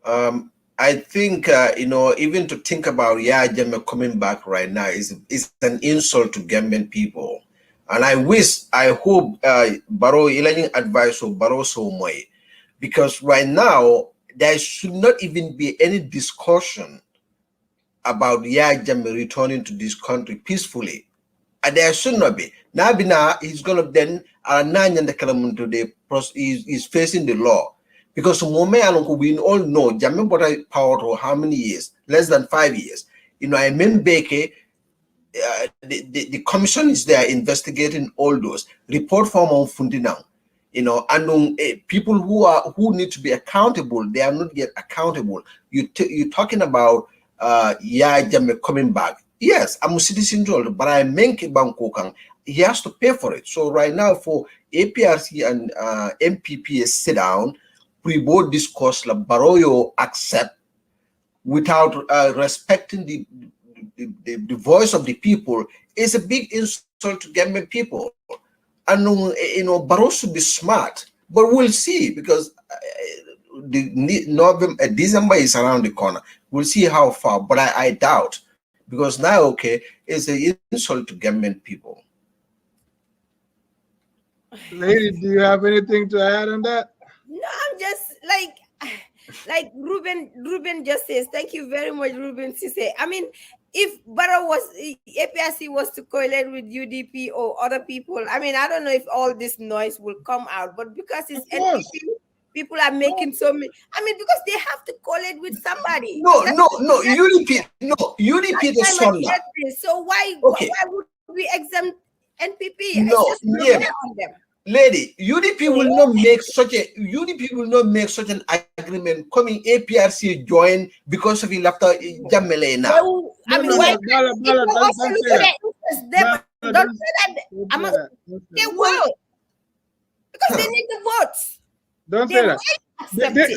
though. I think, even to think about Yaya Jammeh coming back right now is an insult to Gambian people. And I hope Barrow Ilani advice of Barrow so much, because right now there should not even be any discussion about Yaya Jammeh returning to this country peacefully. And there should not be. Now he's gonna then he's facing the law. Because we all know Jammeh bought power for how many years? Less than 5 years. I mean, the commission is there investigating all those. Report form on Fundi now. And people who need to be accountable, they are not yet accountable. You're talking about Yaya Jammeh coming back. Yes, I'm a citizen, but I make Bangkokang. He has to pay for it. So right now, for APRC and MPP sit down, we both discuss the Barrow accept without respecting the voice of the people is a big insult to Gambian people. And Barrow should be smart. But we'll see, because November, December is around the corner. We'll see how far, but I doubt, because now, okay, it's an insult to Gambian people. Lady, do you have anything to add on that? No, I'm just like Ruben just says, thank you very much, Ruben Sise. I mean, if Barrow was APRC was to correlate with UDP or other people, I mean, I don't know if all this noise will come out, but because it's Of course. NPP, people are making so many. I mean, because they have to correlate with somebody. No, That's UDP, no, UDP the time I Sonda. heard this. So why Okay. would we exempt NPP? No, It's just not yeah. fair on them. Lady, UDP will not make such an agreement coming APRC join because of it after Jamele now. Well, I mean, why? Bala, It will also don't look say at that. the interest there, but don't say that. Don't I'm say a, that. Don't say they that. will, because they need the votes. Don't They say that. might accept it.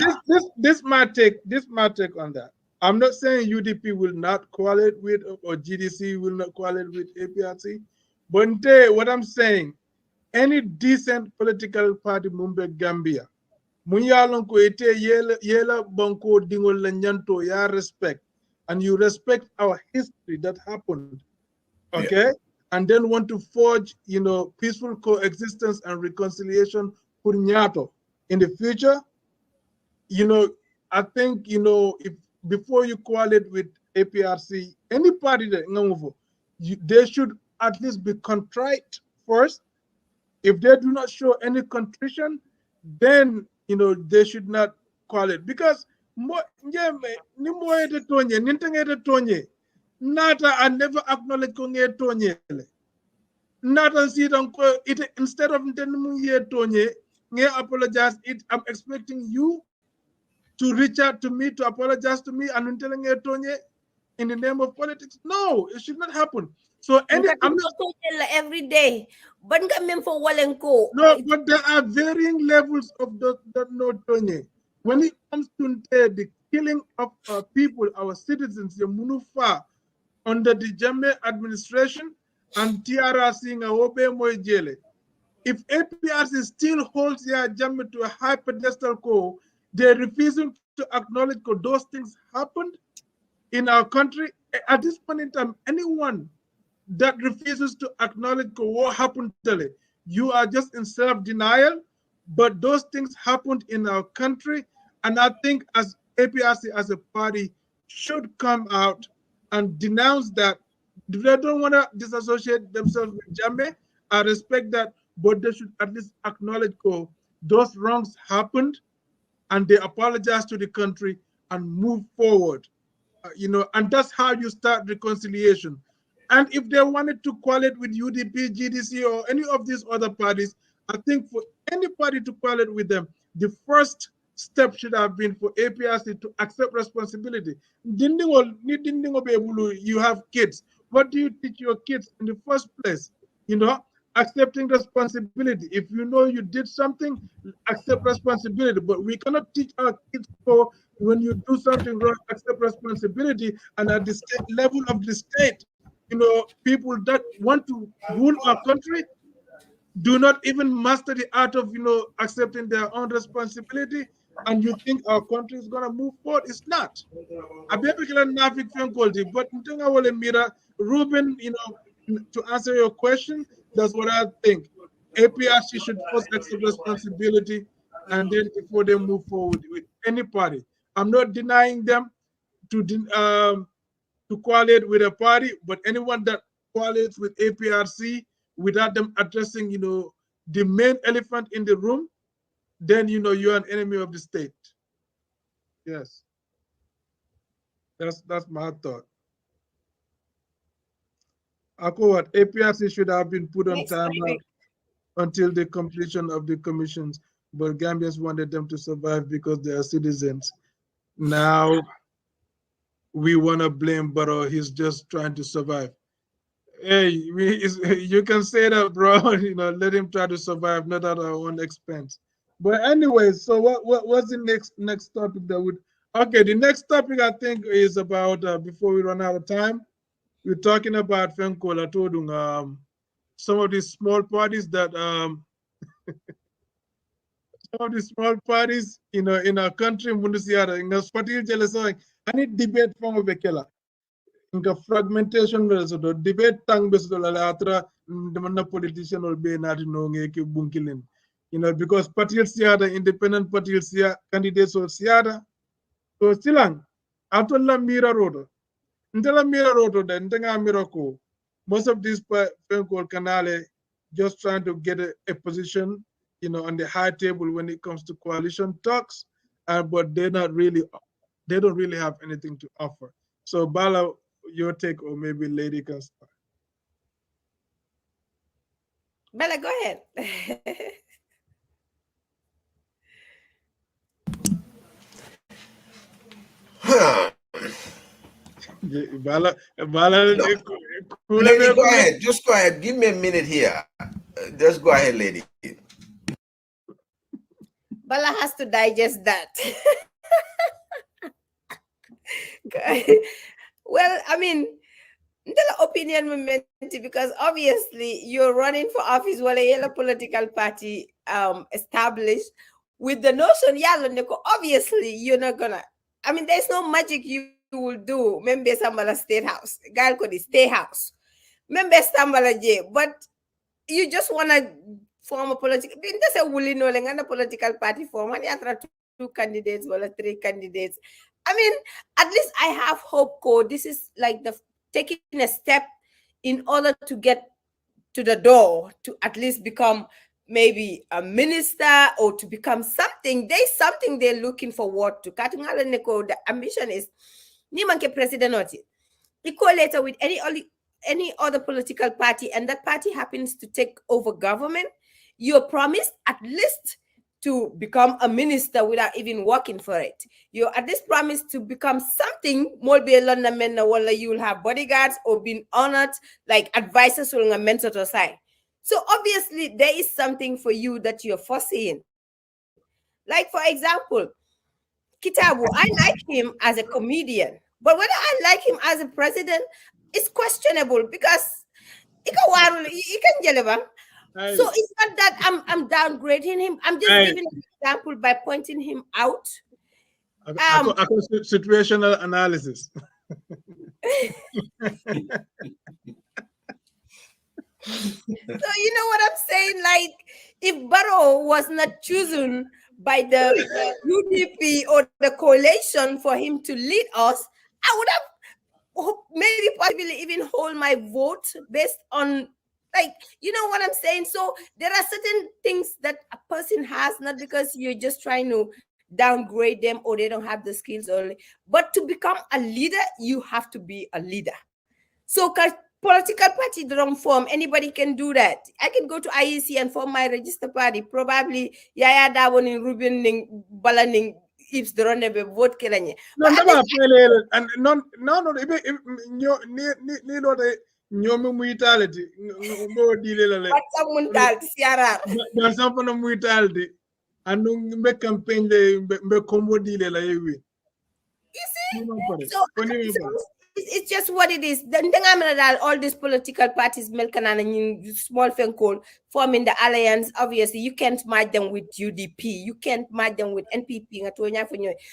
This my take on that. I'm not saying UDP will not correlate with, or GDC will not correlate with APRC, but what I'm saying, any decent political party mumbe Gambia, munyalon ko ite yela banko dingol la nyanto ya respect, and you respect our history that happened, okay, and then want to forge, peaceful coexistence and reconciliation for Nyato in the future. I think, if before you correlate with APRC, any party that they should at least be contrite first. If they do not show any contrition, then they should not call it, because nata I never acknowledge ko nge tonyele nata si it instead of tonye nge apologize it. I'm expecting you to reach out to me, to apologize to me, and telling tonye in the name of politics. No, it should not happen. So I'm not every day, but for Walenko. No, but there are varying levels of that no Tony. When it comes to the killing of people, our citizens, the Munufa, under the Jammeh administration and TRRC in Awobe Moijele, if APRC still holds their Jammeh to a high pedestal core, they're refusing to acknowledge that those things happened in our country. At this point in time, anyone that refuses to acknowledge what happened to it, you are just in self-denial, but those things happened in our country, and I think as APRC as a party should come out and denounce that. They don't want to disassociate themselves with Jammeh. I respect that, but they should at least acknowledge those wrongs happened, and they apologize to the country and move forward. And that's how you start reconciliation. And if they wanted to correlate with UDP, GDC, or any of these other parties, I think for any party to correlate with them, the first step should have been for APRC to accept responsibility. You have kids. What do you teach your kids in the first place? Accepting responsibility. If you know you did something, accept responsibility. But we cannot teach our kids when you do something wrong, accept responsibility. And at the level of the state, people that want to rule our country do not even master the art of, accepting their own responsibility. And you think our country is going to move forward? It's not. But Ruben, to answer your question, that's what I think. APRC should first accept responsibility, and then before they move forward with any party. I'm not denying them to correlate with a party, but anyone that correlates with APRC without them addressing, the main elephant in the room, then you're an enemy of the state. Yes, that's my thought. What APRC should have been put on time until the completion of the commissions, but Gambians wanted them to survive because they are citizens. Now we want to blame Barrow. He's just trying to survive. Hey, you can say that, bro. Let him try to survive, not at our own expense. But anyway, so what's the next topic that would? Okay, the next topic I think is about before we run out of time. We're talking about Fenkola Todung, some of these small parties that some of the small parties, in our country, Bundesiara, in a party jealousy, I need debate from a Bekela. In the fragmentation, debate tang beso la atra, the mana politician will be not no bunkilin. Because parties siada, independent parties candidates or siada. So silang, atola mira rodo. Ntela mira rodo then ntenga miracle. Most of these phone canale just trying to get a position, on the high table when it comes to coalition talks, but they don't really have anything to offer. So Bala, your take, or maybe Lady can start. Bella, go ahead. Bala, No. Lady, go ahead. Just go ahead. Give me a minute here. Just go ahead, lady. Bella has to digest that. Well, I mean, the opinion moment, because obviously you're running for office while a political party established with the notion, obviously you're not gonna, I mean, there's no magic you will do. Member Sambala State House, Gal Kodi State House, member Sambala J, but you just wanna form a political, there's a woolly no a political party form, and you have 2 candidates or 3 candidates. I mean, at least I have hope, Code. This is like the taking a step in order to get to the door to at least become maybe a minister or to become something. There's something they're looking forward to. The ambition is Nimanke president oti. Equal later with any other political party, and that party happens to take over government, you're promised at least to become a minister without even working for it. You're at least promised to become something more be a London men, whether you'll have bodyguards or been honored like advisors or a mentor to side. So obviously there is something for you that you're foreseeing. Like for example, Kitabu, I like him as a comedian, but whether I like him as a president is questionable because he can deliver. So it's not that I'm downgrading him. I'm just giving an example by pointing him out. Situational analysis. So you know what I'm saying? Like if Barrow was not chosen by the UDP or the coalition for him to lead us, I would have maybe possibly even hold my vote based on, like, you know what I'm saying? So there are certain things that a person has, not because you're just trying to downgrade them or they don't have the skills only, but to become a leader, you have to be a leader. So political party don't form, anybody can do that. I can go to IEC and form my register party. Probably Yaya Dawon in Ruben Ning Balaning Ips the Ronebe vote Kelanye. No, and no, nyomi muitality ngo dilele But someone called CRR. dan sampana muitality andu mbe campaign le mbe combo dilele yewi. You see? So it's just what it is. Then all these political parties small thing called forming the alliance. Obviously, you can't match them with UDP. You can't match them with NPP.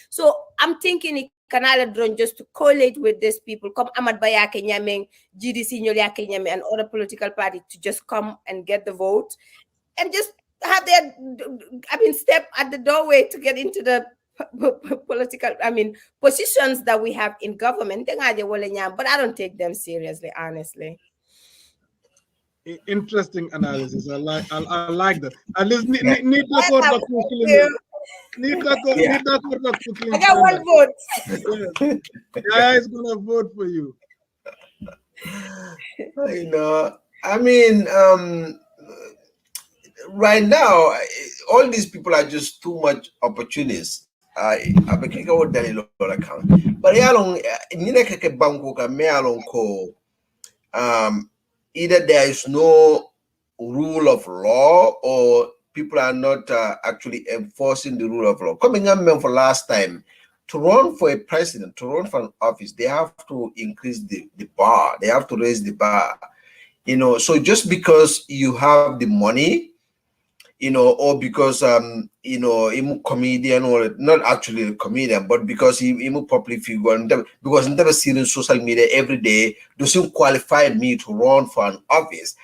So I'm thinking it Canada drone just to collate with these people, come Ahmad Bayake Nyameng, GDC Nyoliake Nyameng, and other political parties to just come and get the vote and just have their, step at the doorway to get into the political, positions that we have in government. But I don't take them seriously, honestly. Interesting analysis. I like that. At least I got one vote. Yeah, is gonna vote for you. Right now, all these people are just too much opportunists. But either there is no rule of law or people are not actually enforcing the rule of law. Coming up for last time, to run for a president, to run for an office, they have to increase the bar. They have to raise the bar. So just because you have the money, or because I'm a comedian, or not actually a comedian, but because I'm a public figure, and because I'm never seen in social media every day, doesn't qualify me to run for an office.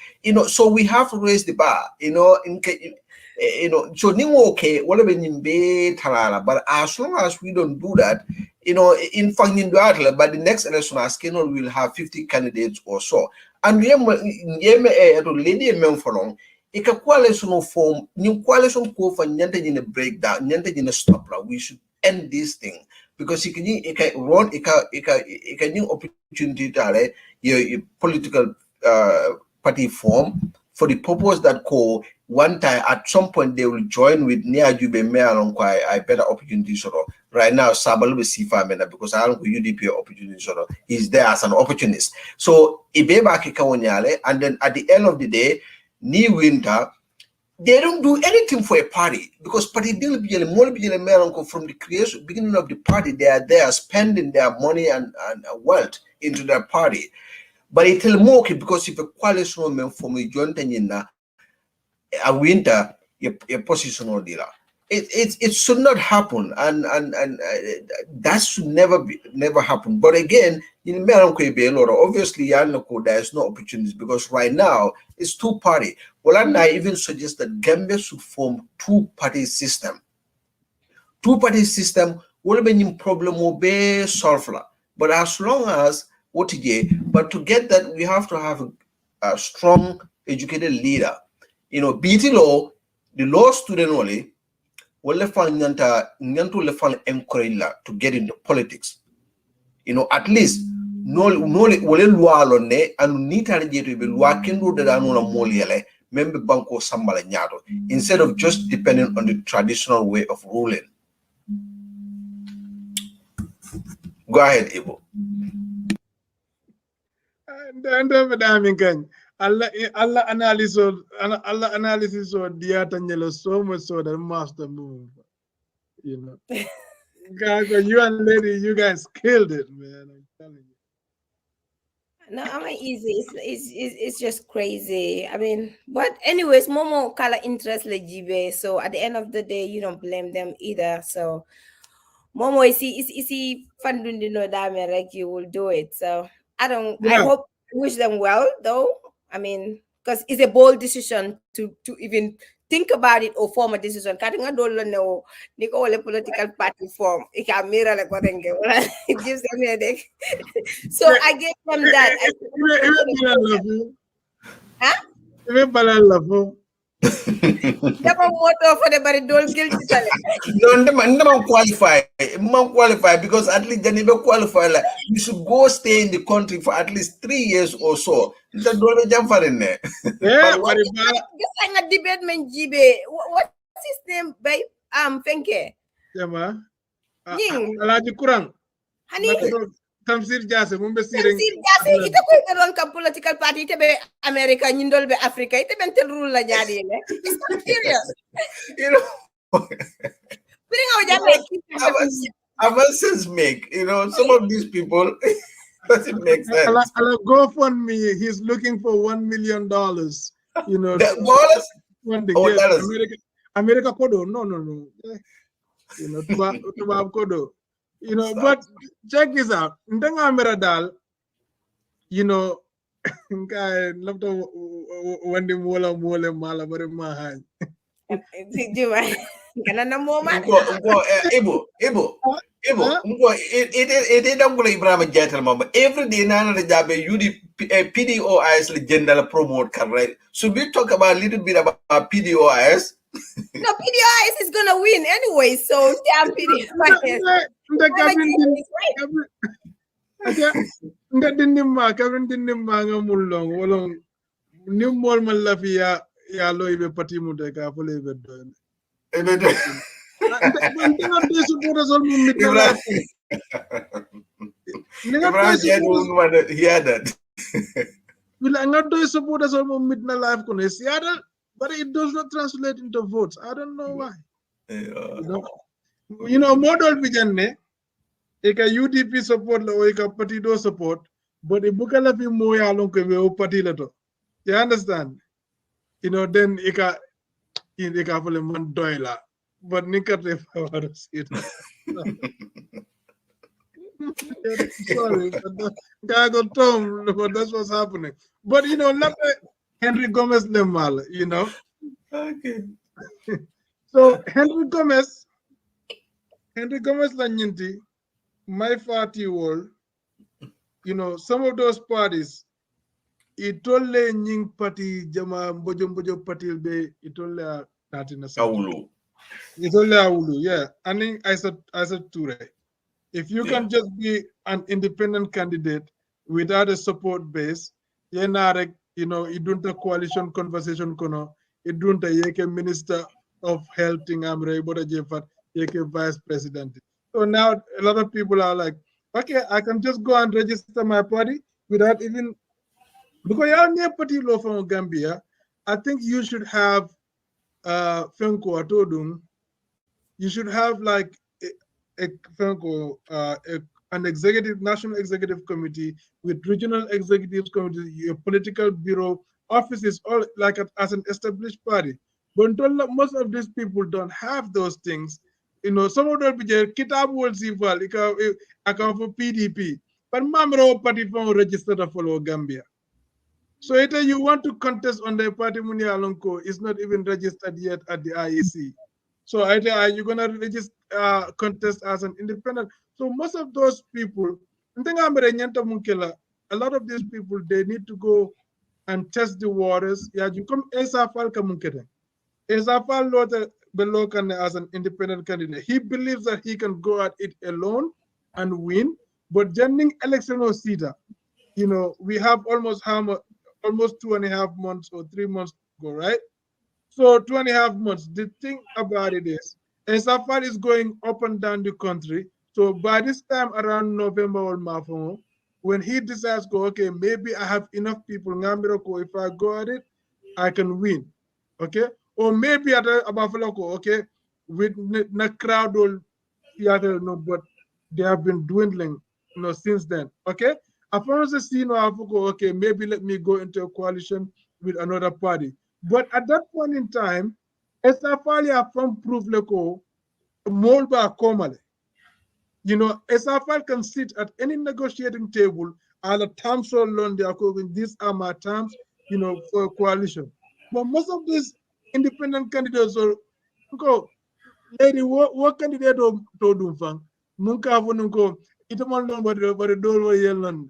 So we have to raise the bar. So okay, whatever but as long as we don't do that, in fact, but the next election, as we'll have 50 candidates or so. And we have lady for long. Ika coalition form, new coalition call for nyanta in a breakdown, nyanta in a stop. We should end this thing because you can run a new opportunity to your political party form for the purpose that call one time at some point they will join with Nia Jube Mealon I better opportunity sort of right now Sabal with Sifa Mena because I don't UDP opportunity sort of he's there as an opportunist. So Ibeba Kikawanyale, and then at the end of the day, Ni Winter, they don't do anything for a party because party from the creation beginning of the party, they are there spending their money and wealth into their party. But it will more because if a coalition member from a joint a winter a position or dealer. It should not happen, and that should never happen. But again, in obviously there is no opportunities because right now it's two-party. Well, and I even suggest that Gambia should form two-party system. Two-party system will be a problem will be solved. But as long as but to get that we have to have a strong educated leader. BT law, the law student only will encourage to get into politics. At least no will and member banko sambala nyato instead of just depending on the traditional way of ruling. Go ahead, Ibo. Allah analysis or diatanyelo so much so that master move. Guys, you and lady, you guys killed it, man. I'm telling you. No, I'm easy. It's just crazy. I mean, but anyways, Momo color interest legibe. So at the end of the day, you don't blame them either. So Momo is he funding like you will do it. So I wish them well though. I mean, because it's a bold decision to even think about it or form a decision. Katinga don't know Nicole political party form. It can mirror like what it gives them a headache. So I gave them that. Never water for the body don't guilty. No, qualify because at least they never qualify. Like you should go stay in the country for at least 3 years or so. That don't jump in there. Yeah, but just like a debate man jibe. What's his name, babe? Fenke. Yeah, ma. Ning. Alaji Kurang. Hani. Tamsir Jase, ite ko ron ka political party ite be America nyindol be Africa ite ben tel rule la nyadi le. It's not serious. Avances make, some of these people doesn't make sense. I'll GoFundMe, he's looking for $1 million. Dollars? Funding. Oh, Yes, dollars. America Kodo. No. Tubab Kodo. But check this out. Ndanga Meradal, guy love to Wendy Mola Mala very much. Ibo. It don't go Ibrahim gentleman, but every day nana the job PDOIS legendal promote right? Should we talk about a little bit about PDOIS? No, PDOIS is gonna win anyway, so damn PDOIS. But it does not translate into votes. I don't know why. Model vision eka UDP support la eka party do support, but if bukala fi moya along ke we party la to. You understand? Then eka hindi ka pala man doyla. But nikate power seat. Sorry, but Gago Tom, but that's what's happening. But Henry Gomez Lemal, Okay. So Henry Gomez Lanyinti, my party wall, some of those parties, itole nying party jama mbojo party be itole tatina Aulu. itole awulu, yeah. And I said Ture. If you can just be an independent candidate without a support base, yenarek, idunta coalition conversation kono, idunta yeke minister of health in Amre, Boda Jefat, yeke vice president. So now a lot of people are like, okay, I can just go and register my party without even, because you're near party law from Gambia. I think you should have Fenko Atodum, you should have like a an national executive committee with regional executives committee, your political bureau offices, all like as an established party. But most of these people don't have those things. Some of them be kitab will see account for PDP, but Mamro party from registered to follow Gambia. So either you want to contest on the party Munialonko is not even registered yet at the IEC. So either are you gonna register contest as an independent? So most of those people, a lot of these people they need to go and test the waters. Yeah, you come Esafal Kamunkete. Esafal Lotte Belokan as an independent candidate. He believes that he can go at it alone and win. But Jennings election or Sita, we have almost 2.5 months or 3 months to go, right? So 2.5 months. The thing about it is, Safari is going up and down the country. So by this time around November or March, when he decides, go, okay, maybe I have enough people, if I go at it, I can win. Okay? Or maybe at Abafaloko, okay, with the crowd or but they have been dwindling, since then. Okay? Upon the scene, okay, maybe let me go into a coalition with another party. But at that point in time, Esafali from proof leko molba komale. Esafal can sit at any negotiating table and a terms so long they are calling these are my terms, for a coalition. But most of these independent candidates are go, lady, what candidate to do fang? Munka fununko, itaman long but the door yellow.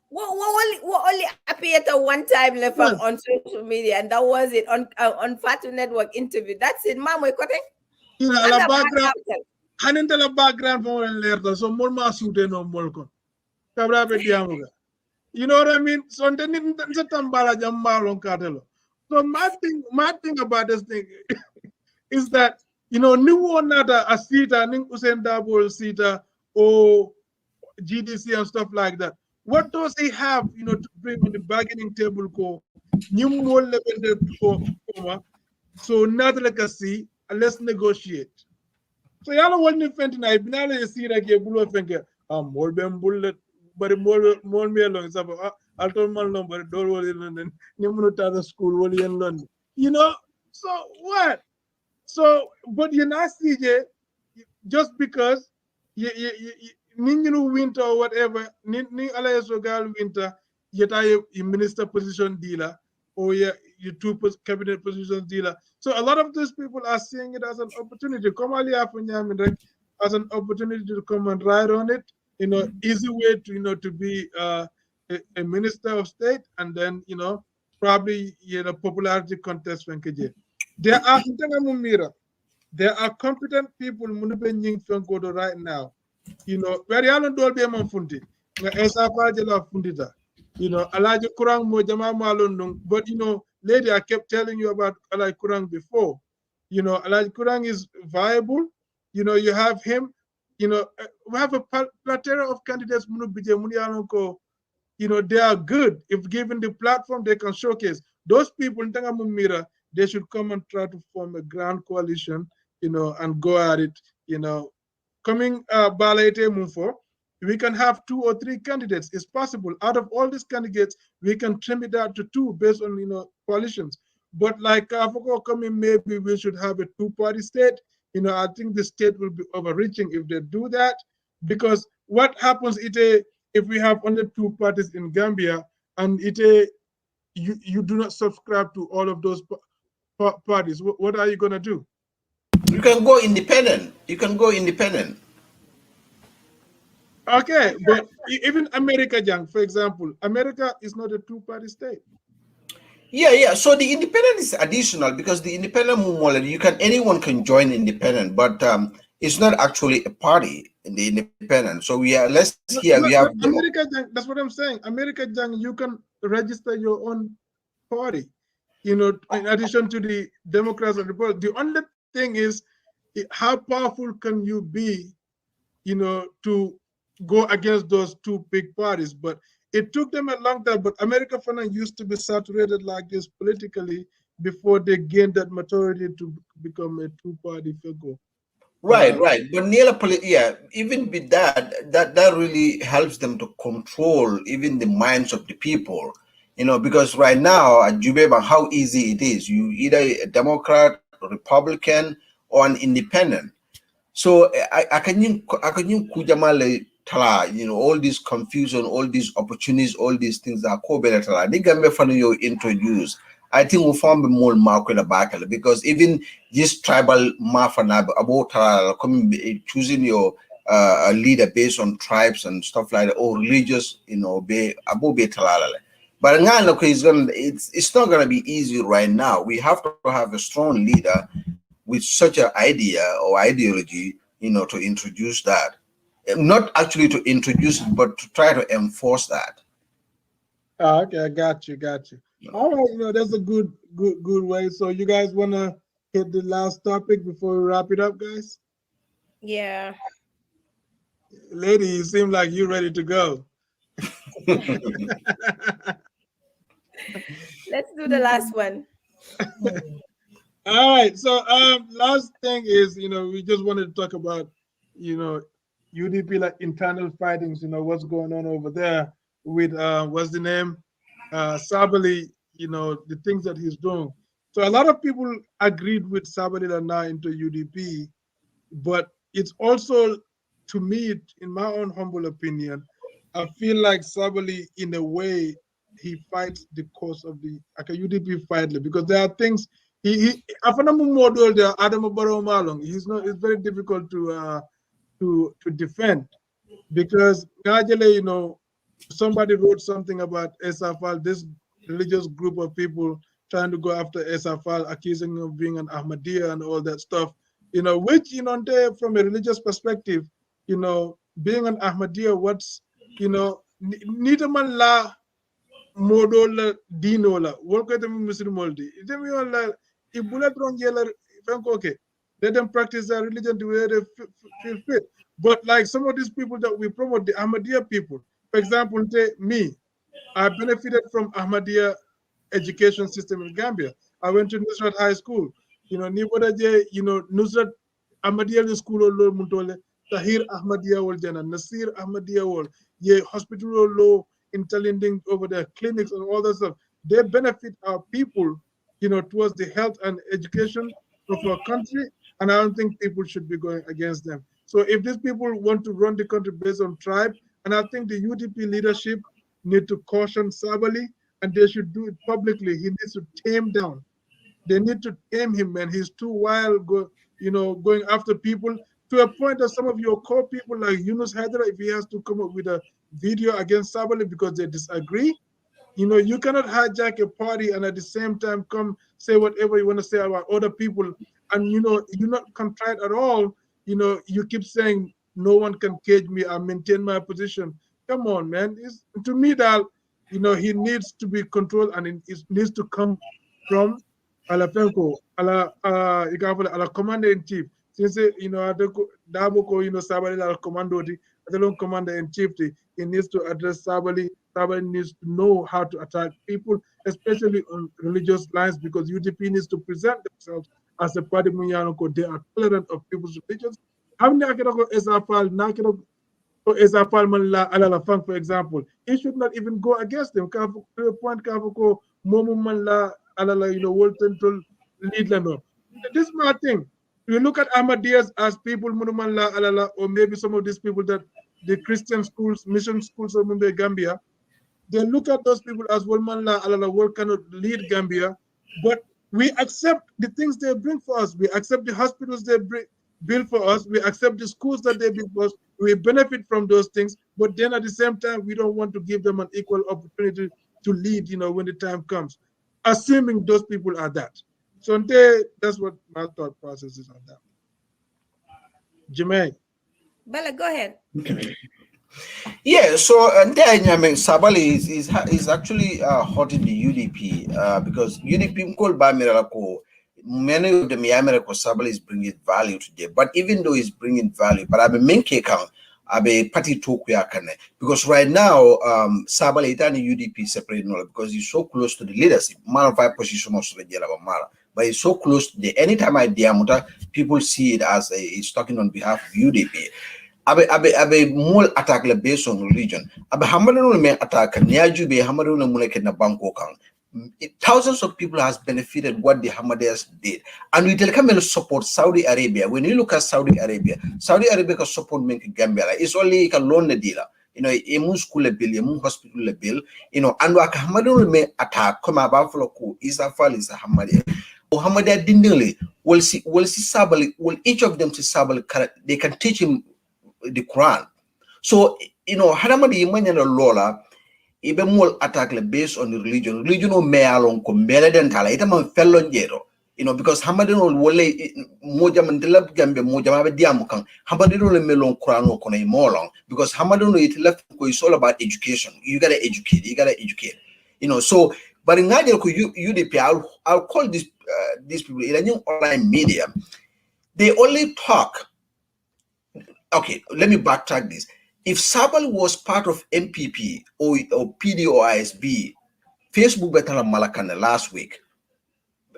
What only appeared at one time left Yes. on social media, and that was it on Fatu Network interview. That's it, Mama. Ala background. Hanin la background for lerta so more ma suite no molko. Kabra be diamuga. You know what I mean? So then it's tambala jambalon katelo. So my thing about this thing is that new another a sita ning Usain Double sita or GDC and stuff like that. What does he have, to bring on the bargaining table? New more level so not like a see, let's negotiate. So yalla wonni fentina binala e sira ke bulo fenke mol ben bullet bari mol me long sabo altol mal no bari dol wol yen ni munu ta the school wol yen lon so what so but you not CJ just because you winter or whatever ni ala so gal winter yeta you minister position dealer or you two cabinet positions dealer. So a lot of these people are seeing it as an opportunity. Come as an opportunity to come and ride on it. Easy way to to be a minister of state, and then probably popularity contest when KJ. There are competent people right now. Where you don't be a funti. Esa fajela fundita. Alaji Kurang mo jama malundung. But lady, I kept telling you about Alaji Kurang before. Alaji Kurang is viable. You have him. We have a plethora of candidates. They are good. If given the platform, they can showcase. Those people, they should come and try to form a grand coalition, and go at it, coming Balaite Mumfo, we can have 2 or 3 candidates. It's possible. Out of all these candidates, we can trim it down to 2 based on coalitions. But like Africa coming, maybe we should have a two-party state. I think the state will be overreaching if they do that, because what happens if we have only two parties in Gambia and you do not subscribe to all of those parties? What are you gonna do? You can go independent. You can go independent. Okay, but even America, Young, for example, America is not a two-party state. Yeah. So the independent is additional because the independent movement, anyone can join independent, but it's not actually a party in the independent. So we have America, Young, that's what I'm saying. America, Young, you can register your own party. In addition to the Democrats and Republicans. The only thing is, how powerful can you be, to go against those two big parties? But it took them a long time. But America Fana used to be saturated like this politically before they gained that maturity to become a two-party figure. Right. But even with that really helps them to control even the minds of the people. Because right now at Jubeba, how easy it is. You either a Democrat, a Republican, or an independent. So I can kujamale tala, all this confusion, all these opportunities, all these things that ko bele tala. They can be funny you introduce. I think we found more market back because even this tribal mafana about choosing your a leader based on tribes and stuff like that, or religious, be abo be talala. But it's not gonna be easy right now. We have to have a strong leader with such an idea or ideology, to introduce that. Not actually to introduce it, but to try to enforce that. Okay, I got you. All right, that's a good way. So you guys wanna hit the last topic before we wrap it up, guys? Yeah. Lady, you seem like you're ready to go. Let's do the last one. All right. So last thing is, we just wanted to talk about, UDP like internal fightings, what's going on over there with what's the name? Sabali, the things that he's doing. So a lot of people agreed with Sabali now into UDP, but it's also, to me, in my own humble opinion, I feel like Sabali, in a way, he fights the cause of the UDP fight, because there are things he Afanamu model there Adam Barrow Malong. It's very difficult to defend, because gradually, somebody wrote something about SFL, this religious group of people trying to go after SFL, accusing him of being an Ahmadiyya and all that stuff, which, from a religious perspective, being an Ahmadiyya, what's, Nitaman la modola dinola, work at the Muslim moldi. If bullet wrong yellow, okay, let them practice their religion the way they feel fit. But like some of these people that we promote, the Ahmadiyya people, for example, me, I benefited from Ahmadiyya education system in Gambia. I went to Nusrat High School. Nusrat Ahmadiyya school or Muntole, Tahir Ahmadiyya wal Jana, Nasir Ahmadiyya wal, ye hospital law interlending over their clinics and all that stuff. They benefit our people, towards the health and education of our country. And I don't think people should be going against them. So if these people want to run the country based on tribe, and I think the UDP leadership need to caution Sabali, and they should do it publicly. He needs to tame down. They need to tame him, man. He's too wild, going after people, to a point that some of your core people like Yunus Hydra, if he has to come up with a video against Sabali because they disagree, you cannot hijack a party and at the same time come say whatever you want to say about other people, and you're not contrite at all. You keep saying no one can cage me. I maintain my position. Come on, man. To me, that he needs to be controlled, and it needs to come from ala penko, ala commander in chief. Since Daboko, Sabali ala commando, the commander in chief, he needs to address Sabali. Sabali needs to know how to attack people, especially on religious lines, because UDP needs to present themselves as a party. They are tolerant of people's religions. How many for example, it should not even go against them. To a point, momu man la alala, world central lead lano. This is my thing. You look at Ahmadiyas as people Munumanla alala, or maybe some of these people that the Christian schools, mission schools of Mumbai, Gambia, they look at those people as Wolmanla alala world cannot lead Gambia, but we accept the things they bring for us. We accept the hospitals they build for us. We accept the schools that they build for us. We benefit from those things, but then at the same time, we don't want to give them an equal opportunity to lead, when the time comes, assuming those people are that. So that's what my thought process is on that. Jermaine. Bella, go ahead. Yeah, so Sabali is actually hurting the UDP because UDP called by Miracle, many of the Miracle Sabali is bringing value today. But even though he's bringing value, but I'm a main account, I'm a party talk because right now Sabali and the UDP separate because he's so close to the leadership. Man of five position also the Jella Mara. But it's so close to the anytime I diamuta, people see it as he's talking on behalf of UDP. Abe more attack le based on religion. Abe hamadano me attack niaju be hamadano muleke na banko kang. Thousands of people has benefited what the Hamadiyas did. And we tell come and support Saudi Arabia. When you look at Saudi Arabia can support make Gambia. It's only a loan dealer. A school bill, a hospital bill, and what Hamadano me attack come about for ko is a fall is a Hamadia. Hamadia dindingly will see Sabali, will each of them see Sabali, they can teach him the Quran. So, Haramadi Imanya Lola, even more attack based on the religion. Religion o me along ko mbele den tala ita man fello jero. Because Hamadino wole moja mandelab gambe moja mabe diamu kan Hamadino le melon Quran o kona imolong because Hamadino it left ko is all about education. You gotta educate. So but in Nigeria UDP I'll call these people in a new online media. They only talk. Okay, let me backtrack this. If Sabal was part of MPP or PD or ISB, Facebook better Malakana last week.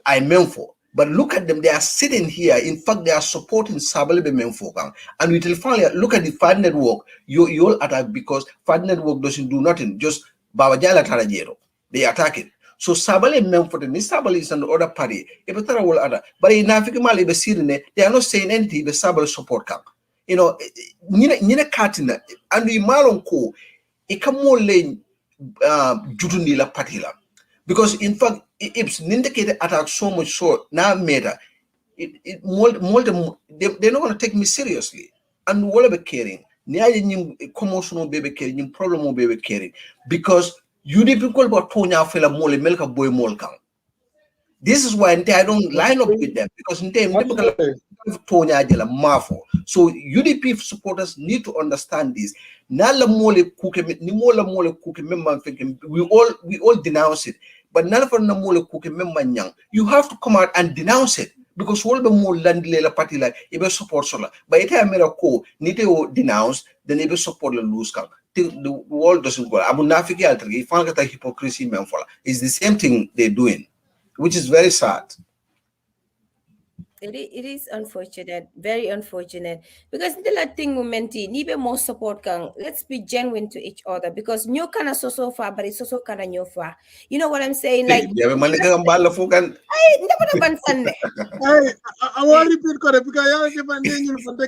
I Menfo. But look at them, they are sitting here. In fact, they are supporting Sabal Menfo. And we will finally look at the Fad Network, you all attack because Fad Network doesn't do nothing, just Babajala Tarajero. They attack it. So Sabal Menfo, the Sabal is an other party. But in Africa Mali, they are not saying anything, the Sabal support camp. Nina katina and we malon ko ikamole jutundi la patila because in fact it's indicated attack so much so now meta they're not going to take me seriously and what be caring niaje commotion baby caring problem baby caring because you the people about tonya fela mole melka boy molkan. This is why I don't line up with them because so UDP supporters need to understand this. We all denounce it, but none of them you have to come out and denounce it because all the more land party like ebe support sola. But it need to denounce then ebe support the lose count. The world doesn't go. Abu Nafiki alter if hypocrisy is the same thing they're doing, which is very sad. It is unfortunate, very unfortunate. Because the thing momenti, nibe more support kang. Let's be genuine to each other because new kana so far, but it's also kana new far. You know what I'm saying? Like yeah, I never Sunday. I want to repeat because I have a name for the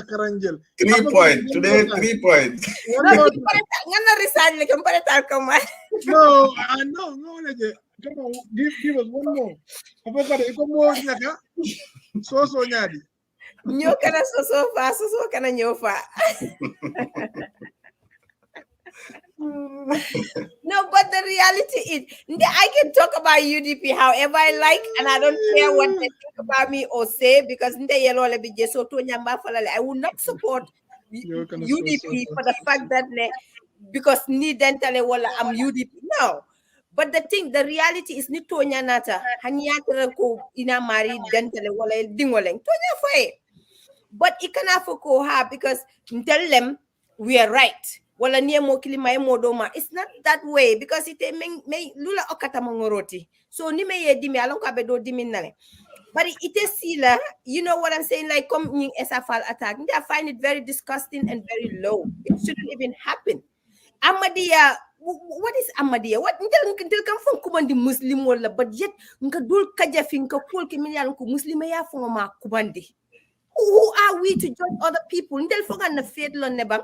Karanjel. 3 points today. 3 points. No, I know. Come on, give us one more. So nyadi. Nyo kana so far, so kana nyo far. No, but the reality is, I can talk about UDP however I like, and I don't care what they think about me or say because I will not support UDP for the fact that because I'm UDP. No. But the reality is ni tonya nata hanyatra ko ina mari dentale wala dingoleng tonya fae. But ikana foko ha because tell them we are right. Wala niya mo kilima modoma. It's not that way because it may lula okata mongoroti. So ni me ye dimi along ka bedo dimi nale. But it is sila, you know what I'm saying? Like come in SFL attack. I find it very disgusting and very low. It shouldn't even happen. Ahmadiyya what is Ahmadiyya? What until come from kumandi Muslim wala, but yet nka dul kajafi nka kul kimiyan ko Muslim ya fonga ma kumandi. Who are we to judge other people? Ndel foga na faith lo nebang.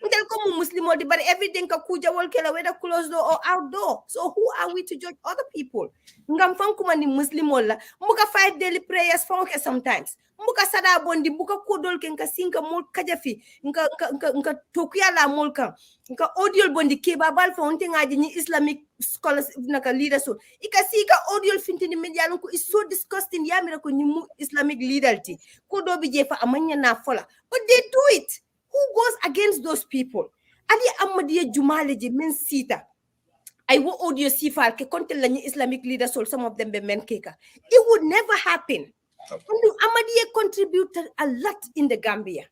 Ndel komu Muslim odi, but everything ka kuja wal kela whether closed door or outdoor. So who are we to judge other people? Ngam fang kumandi Muslim wala. Muka 5 daily prayers fonke sometimes. Muka sada bondi muka kodol ke nka sinka mul kajafi nka tokuya la mulka nka audio bondi ke babal fa onte ngaji ni Islamic scholars naka leaders so ika sika audio finti ni media ko is so disgusting ya mira ko ni Islamic leaderty ko do bi je fa amanya na fola, but they do it. Who goes against those people? Ali Ahmadiyya Jumale je men sita I wo audio sifal ke kontel la ni Islamic leaders so some of them be men keka. It would never happen. Ahmadiyya contributed a lot in the Gambia.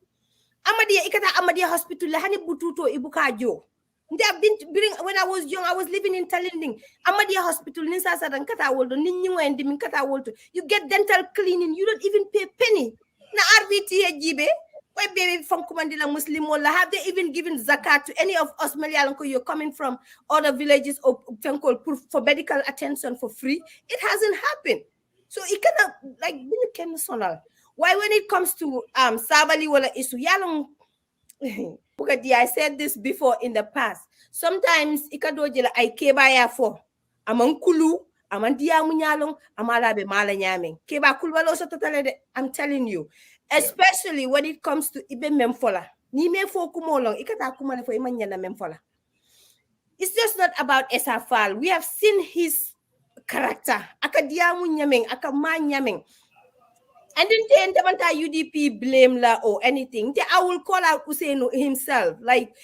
Ahmadiyya ikata Ahmadiyya hospital hani bututo ibuka jo. I've been when I was young, I was living in Talinding. Ahmadiyya hospital in Sasadan kata woldo ninyo and dimin kata woldo. You get dental cleaning, you don't even pay a penny. Na RBT jibe. Why baby from Kumandila Muslim wala have they even given zakat to any of us Malayalanko you're coming from other villages or for medical attention for free? It hasn't happened. So it cannot like why when it comes to Sabali wala issue yalong I said this before in the past. Sometimes ikadojela ay kebaya for among kulu amandia munyalong amalabe mala nyaming keba kulwalo sa totale. I'm telling you, especially when it comes to ibe memfola ni me fo kumolong ikata kumane fo imanya na memfola. It's just not about Esafal. We have seen his character akadiamu nyaming akama nyaming, and then the UDP blame la or anything. I will call out Hussein himself. Like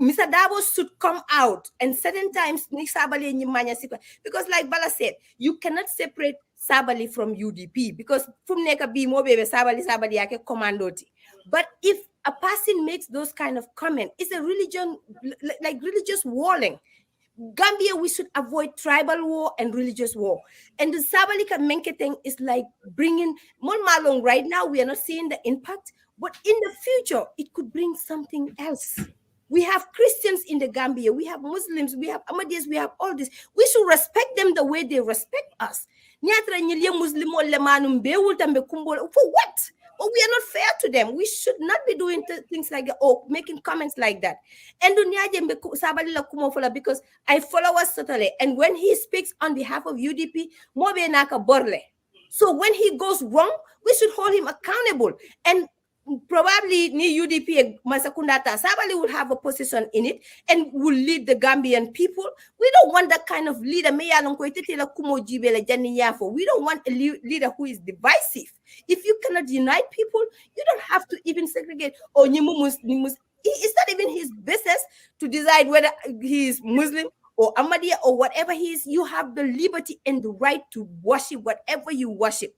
Mr. Dabo should come out and certain times because like Bala said, you cannot separate Sabali from UDP because from neka be more baby Sabali yake commandoti. But if a person makes those kind of comment, it's a religion like religious warning. Gambia, we should avoid tribal war and religious war. And the Sabalika Menke thing is like bringing more malong. Right now, we are not seeing the impact, but in the future, it could bring something else. We have Christians in the Gambia, we have Muslims, we have Ahmadiyas, we have all this. We should respect them the way they respect us. For what? But we are not fair to them. We should not be doing things like that or making comments like that. And because I follow us totally. And when he speaks on behalf of UDP, so when he goes wrong, we should hold him accountable. And probably ni UDP Masakundata Sabali will have a position in it and will lead the Gambian people. We don't want that kind of leader. We don't want a leader who is divisive. If you cannot unite people, you don't have to even segregate. Or it's not even his business to decide whether he is Muslim or Ahmadiyya or whatever he is. You have the liberty and the right to worship whatever you worship.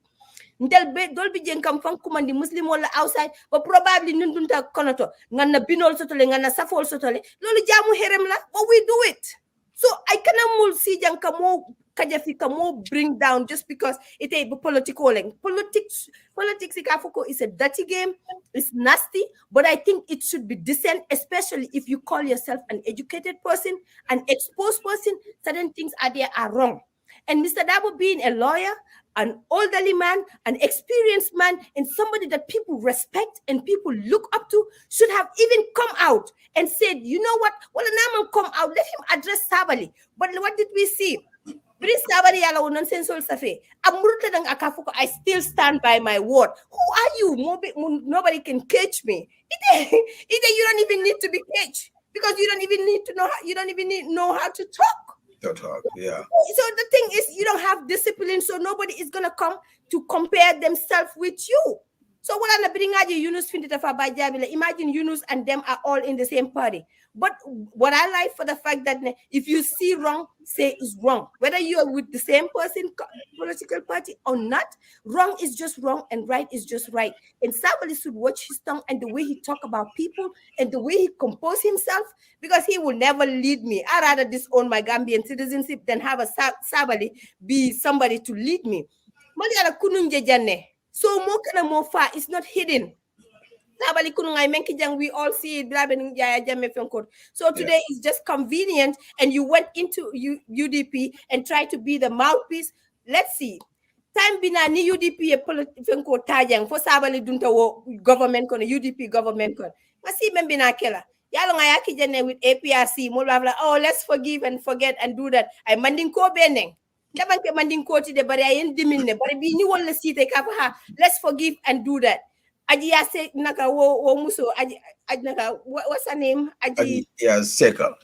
Dolby Jenkam from Kumandi Muslim wala outside, but probably Nundunta Konoto, Nana Binol Sotole, Nana Safol Sotole, Loli Jamu Heremla, but we do it. So I cannot see Jankamo Kajafika more bring down just because it is political. Politics is a dirty game, it's nasty, but I think it should be decent, especially if you call yourself an educated person, an exposed person, certain things are wrong. And Mr. Dabo being a lawyer, an elderly man, an experienced man, and somebody that people respect and people look up to should have even come out and said, you know what? Well, Naman come out, let him address Sabali. But what did we see? I still stand by my word. Who are you? Nobody can catch me. Either you don't even need to be caged because you don't even need to know. You don't even know how to talk. Yeah. So the thing is, you don't have discipline, so nobody is gonna come to compare themselves with you. So what I'm bringing Yunus imagine Yunus and them are all in the same party. But what I like for the fact that if you see wrong, say it's wrong. Whether you are with the same person, political party or not, wrong is just wrong and right is just right. And somebody should watch his tongue and the way he talk about people and the way he compose himself, because he will never lead me. I'd rather disown my Gambian citizenship than have a Sabali be somebody to lead me. So more far, it's not hidden. Sabali kunungai menki jang, we all see it. So today is just convenient, and you went into UDP and try to be the mouthpiece. Let's see. Time bina ni UDP e fenko tajang fo sabali dunta wo government kono UDP government kono. Masi membina kela. Yalo nga yaki jene with APRC mo bla bla. Oh, let's forgive and forget and do that. I manding ko beneng. Dabanke manding ko ti de bari ayen dimine bari bi ni wala site ka ha. Let's forgive and do that. Aji ya se naka wo muso aji naka what's her name? Aji yeah, Seka.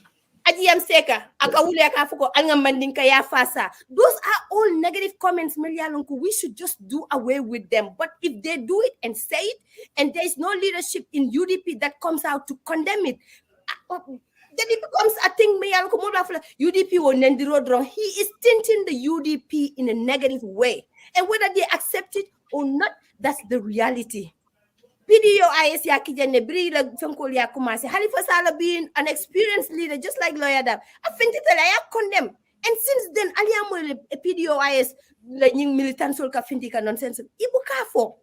Ajiyam Seka, Akawule Akafuko, Angamandinka ya Fasa. Those are all negative comments, Melialonku. We should just do away with them. But if they do it and say it, and there is no leadership in UDP that comes out to condemn it, then it becomes a thing. UDP will Nendiro drone. He is tinting the UDP in a negative way. And whether they accept it or not, that's the reality. PDO-IS yakijane brila fenkol ya kumase. Halifa Sallah being an experienced leader, just like Lawyer Dab. I think that I condemn. And since then, aliamo PDO-IS la nying militant sol ka findika nonsense. Ibukafo.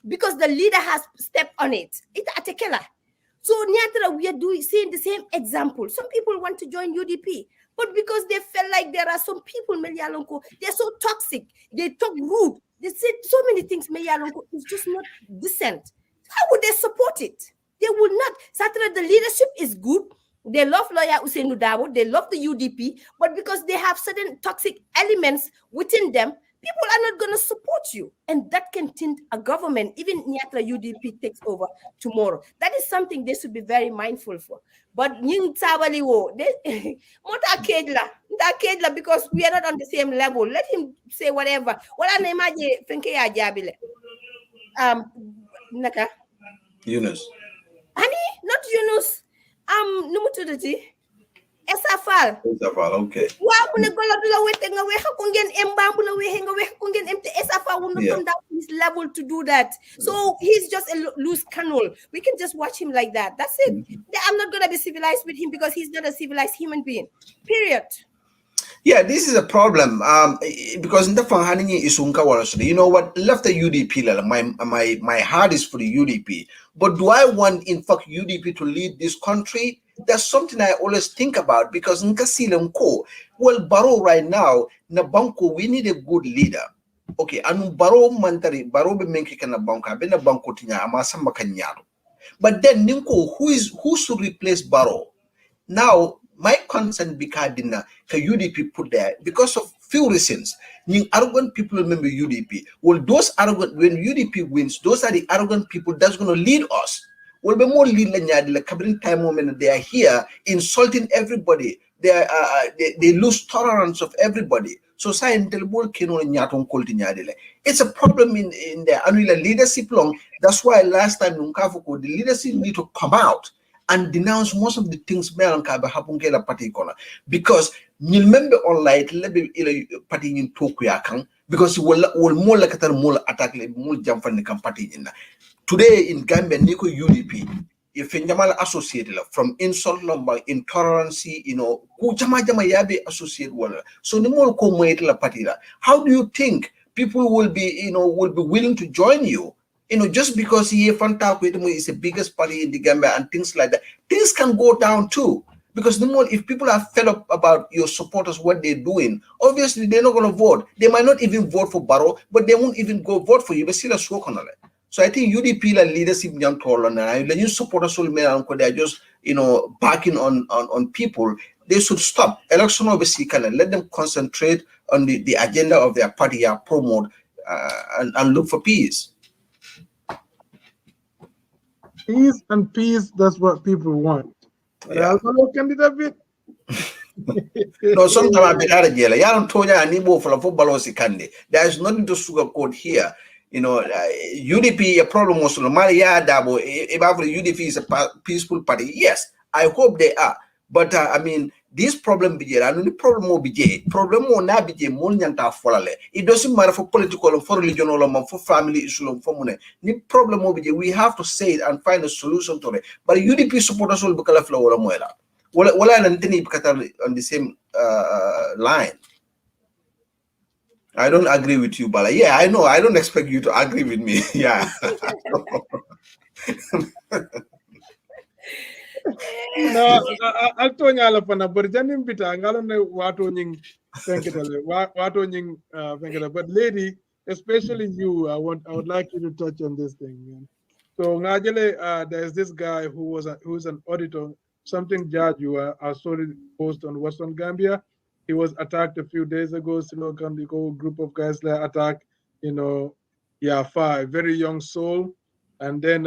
Because the leader has stepped on it. It's atekela. So nyatra we are seeing the same example. Some people want to join UDP, but because they felt like there are some people, Melialonko, they're so toxic. They talk rude. They say so many things, Melialonko. It's just not decent. How would they support it? They will not. Satra, the leadership is good. They love Lawyer Usainu Dabo. They love the UDP. But because they have certain toxic elements within them, people are not going to support you. And that can tint a government. Even Nyatra UDP takes over tomorrow. That is something they should be very mindful for. But Nying Tabali wo, because we are not on the same level. Let him say whatever. Wala na imagine fenke ya jabile. Naka Yunus. Honey, not Yunus. Numutudati. Esafal. Esafal, okay. Wow, when go la wete nga we hakungen embambula we henga we hakungen empty Esafal will not come down to his level to do that. So he's just a loose canal. We can just watch him like that. That's it. I'm not gonna be civilized with him because he's not a civilized human being. Period. Yeah, this is a problem. Because in the Fanghani is you know what, left the UDP, my heart is for the UDP. But do I want in fact UDP to lead this country? That's something I always think about because well, Barrow right now, Nabanko, we need a good leader. Okay, and Barrow mantari, Barrow be menki kana banka, be na banko tinya amasamba kanyaro. But then Ninko, who should replace Barrow? Now, my concern because UDP put there because of few reasons. Arrogant people remember UDP. Well, those arrogant, when UDP wins, those are the arrogant people that's going to lead us. Well, be more lead like cabinet time moment. They are here insulting everybody. They lose tolerance of everybody. So it's a problem in the annual leadership long. That's why last time the leadership need to come out and denounce most of the things because you remember online party in Tokyo because will more like a more attack more jump from the party in today in Gambia Nico UDP if Jamal associated from insult number intolerance jama yabe associate wala so the more party how do you think people will be willing to join you? Just because Fanta is the biggest party in the Gambia and things like that, things can go down too. Because the more if people are fed up about your supporters, what they're doing, obviously they're not going to vote. They might not even vote for Barrow, but they won't even go vote for you. But still, so I think UDP leadership young and the supporters they're just backing on people. They should stop election obviously and let them concentrate on the agenda of their party, promote and look for peace. Peace and peace, that's what people want. Yeah. No, sometimes I've been out of jail. There is nothing to sugarcoat here. UDP, a problem was Maria Dabo, if UDP is a peaceful party. Yes, I hope they are. But I mean, this problem be and the problem will be problem will not be it doesn't matter for political or for religion or for family issue for money. The problem will be we have to say it and find a solution to it. But UDP supporters will be flow on the same line. I don't agree with you, Bala. Yeah, I know. I don't expect you to agree with me. Yeah. No, altonya la pana berjanim bita ngalo ne wato nying fenketale wato nying fenketale. But lady, especially you, I would like you to touch on this thing, man. So ngajele, there's this guy who's an auditor, something judge you I saw it post on Western Gambia. He was attacked a few days ago. Silo Gambiko group of guys there attacked, yeah, 5 very young soul. And then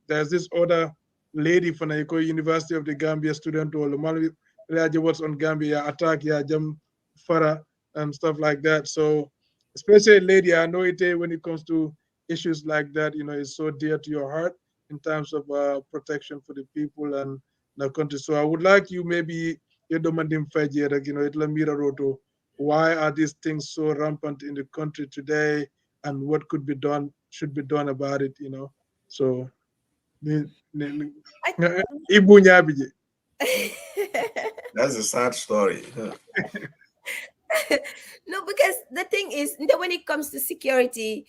there's this other lady from the University of the Gambia student or Mali what's on Gambia attack ya jam fara and stuff like that. So especially lady, I know it when it comes to issues like that, it's so dear to your heart in terms of protection for the people and the country. So I would like you maybe it'll mirror roto. Why are these things so rampant in the country today and what could be done, should be done about it, So Ibu Nyabije. That's a sad story. No, because the thing is, when it comes to security,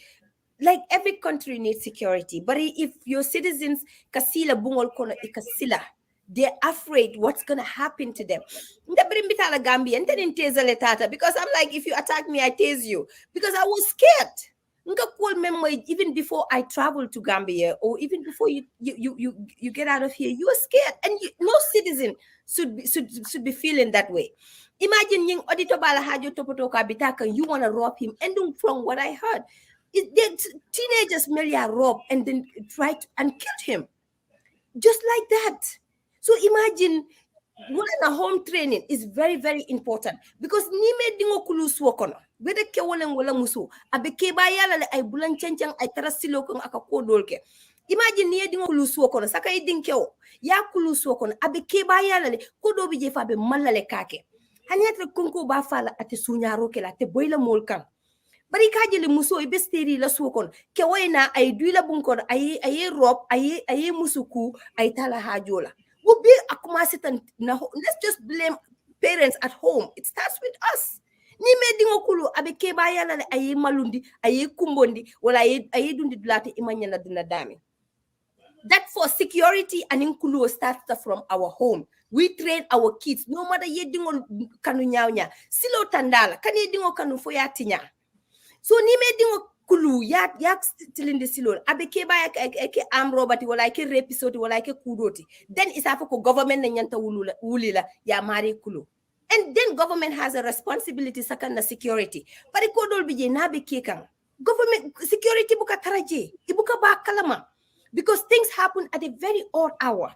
like every country needs security. But if your citizens kasila bungol kono ikasila, they're afraid what's gonna happen to them. Gambia because I'm like, if you attack me, I tase you. Because I was scared. Even before I traveled to Gambia, or even before you get out of here, you are scared, and no citizen should be feeling that way. Imagine yung auditor bala hajo topoto ka bitaka, you want to rob him, and from what I heard, teenagers merely are robbed and then tried and killed him, just like that. So imagine. Wala home training is very, very important because ni me dingo kulu suokono whether ke wala musu abeke ba yala le ay bulan chancang ay tarasilo ko aka kodol ke. Imagine ni dingo kulu suokono saka idinkeo ya kulu suokono abeke ba yala le kodo bi je fa be malale kake hanyatra konko ba fala ate sunyaro ke la te boyla molkan bari kajele muso e besteri la suokon ke wayna ay duila bunkon ay rob ay musuku ay tala hajola. Let's just blame parents at home. It starts with us. Ni medingo kulu abeke bayala aye malundi aye kumbondi wala aye dundi dulate imanyana dunadami. That for security and inkulu starts from our home. We train our kids no matter ye dingo kanu nyawnya silo tandala kan ye dingo kanu foyatinya. So ni medingo kulu ya tilinde silol abeke ba eke am robati wala eke repisoti wala eke kudoti, then isafa ko government na nyanta wulila ya mari kulu, and then government has a responsibility second security pari ko dol bije na beke kan government security buka taraje ibuka ba kalama because things happen at a very odd hour.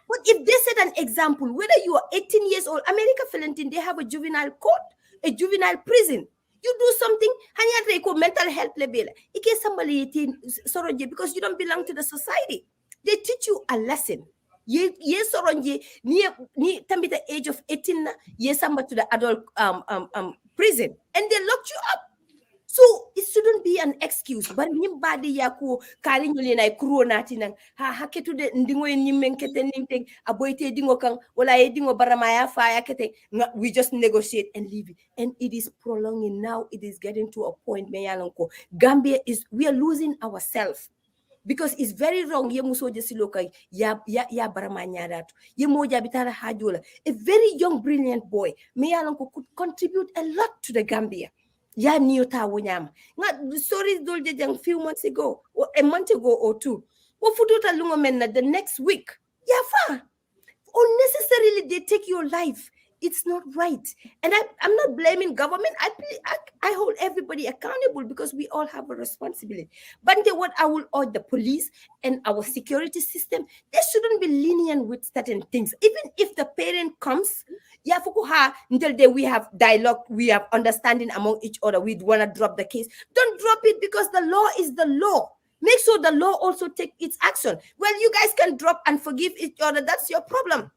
But if they set an example, whether you are 18 years old, America Valentin, they have a juvenile court, a juvenile prison. You do something, hanya ko mental health level. Ike somebody soronje because you don't belong to the society. They teach you a lesson. Ye soronje ni tambita age of 18 ye samba to the adult prison, and they locked you up. So it shouldn't be an excuse. But nimbadi yaku kalinyuli na ikuro natinang haketu de ndingo nimenkete ninteng aboite dingo kang wala dingo baramaya fire kete. We just negotiate and leave it. And it is prolonging now. It is getting to a point meyanonko Gambia we are losing ourselves. Because it's very wrong. Ye muso jesiloka ya baramanya datu. Ye moja bitara hajola. A very young, brilliant boy meyanonko could contribute a lot to the Gambia. Ya niota wonyama. The stories dolje jang few months ago, or a month ago or two. Wafuduta lungo menna the next week. Yafa. Unnecessarily they take your life. It's not right. And I'm not blaming government. I hold everybody accountable because we all have a responsibility. But what I will urge the police and our security system, they shouldn't be lenient with certain things. Even if the parent comes, until we have dialogue, we have understanding among each other, we want to drop the case. Don't drop it because the law is the law. Make sure the law also take its action. Well, you guys can drop and forgive each other. That's your problem.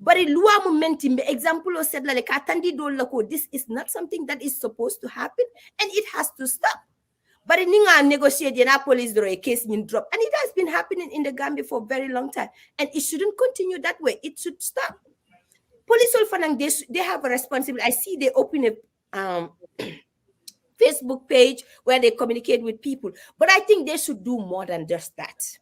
But in Lua momentum, the example of said like this is not something that is supposed to happen, and it has to stop. But in Ninga negotiate the police draw a case in drop, and it has been happening in the Gambia for a very long time, and it shouldn't continue that way. It should stop. Police they have a responsibility. I see they open a Facebook page where they communicate with people, but I think they should do more than just that.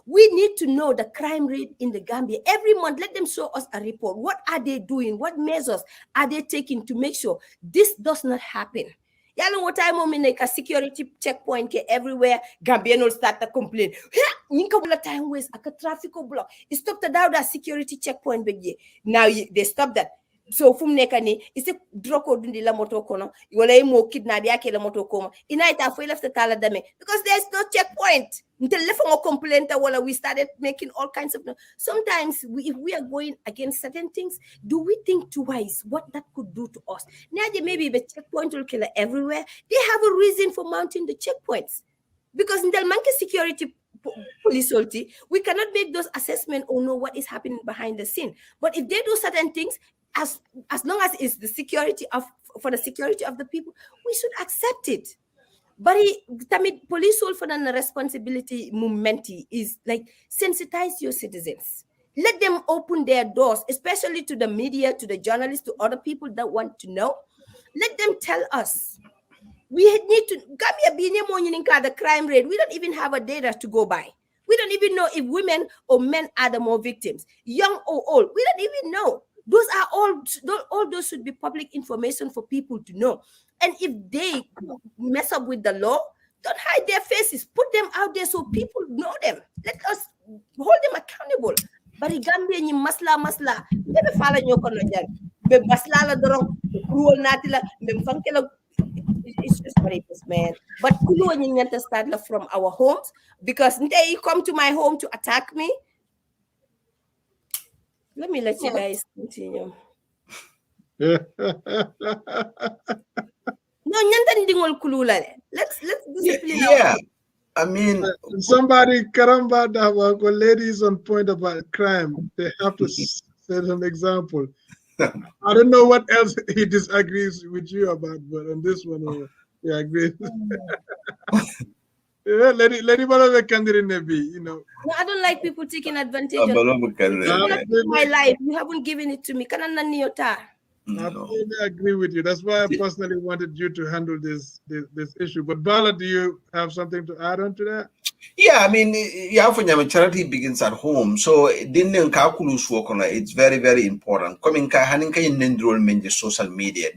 We need to know the crime rate in the Gambia. Every month, let them show us a report. What are they doing? What measures are they taking to make sure this does not happen? Yalla what time make a security checkpoint everywhere. Gambian will start to complain. Ninka wala time waste a traffic block. It stopped the that security checkpoint begin. Now they stop that. So fum nekani isi droko dundi la moto kono wala mo kidnap yake la moto koma inaita fo left the tala dame because there's no checkpoint until left a complaint wala we started making all kinds of sometimes if we are going against certain things, do we think twice what that could do to us? Maybe the checkpoint will kill everywhere. They have a reason for mounting the checkpoints because in the monkey security police we cannot make those assessments or know what is happening behind the scene. But if they do certain things, as long as it's the security for the security of the people, we should accept it. But police for the responsibility movement is like sensitize your citizens. Let them open their doors, especially to the media, to the journalists, to other people that want to know. Let them tell us. We need to the crime rate. We don't even have a data to go by. We don't even know if women or men are the more victims, young or old. We don't even know. Those are all those should be public information for people to know. And if they mess up with the law, don't hide their faces. Put them out there so people know them. Let us hold them accountable. But Gambia ni masla. Never follow your connection. Be masla la dorong, cruel natila, be fankela. It's just what it is, man. But kulu nyanta start from our homes because they come to my home to attack me. Let me let you guys continue. No, let's discipline. Yeah. I mean, somebody, Karamba, that ladies on point about crime, they have to set an example. I don't know what else he disagrees with you about, but on this one, he agrees. Yeah, let him have a candidate, you know. No, I don't like people taking advantage of my life. You haven't given it to me. I fully agree with you. That's why I personally wanted you to handle this issue. But Bala, do you have something to add on to that? Yeah, I mean, charity begins at home. So it's very, very important. Coming in social media,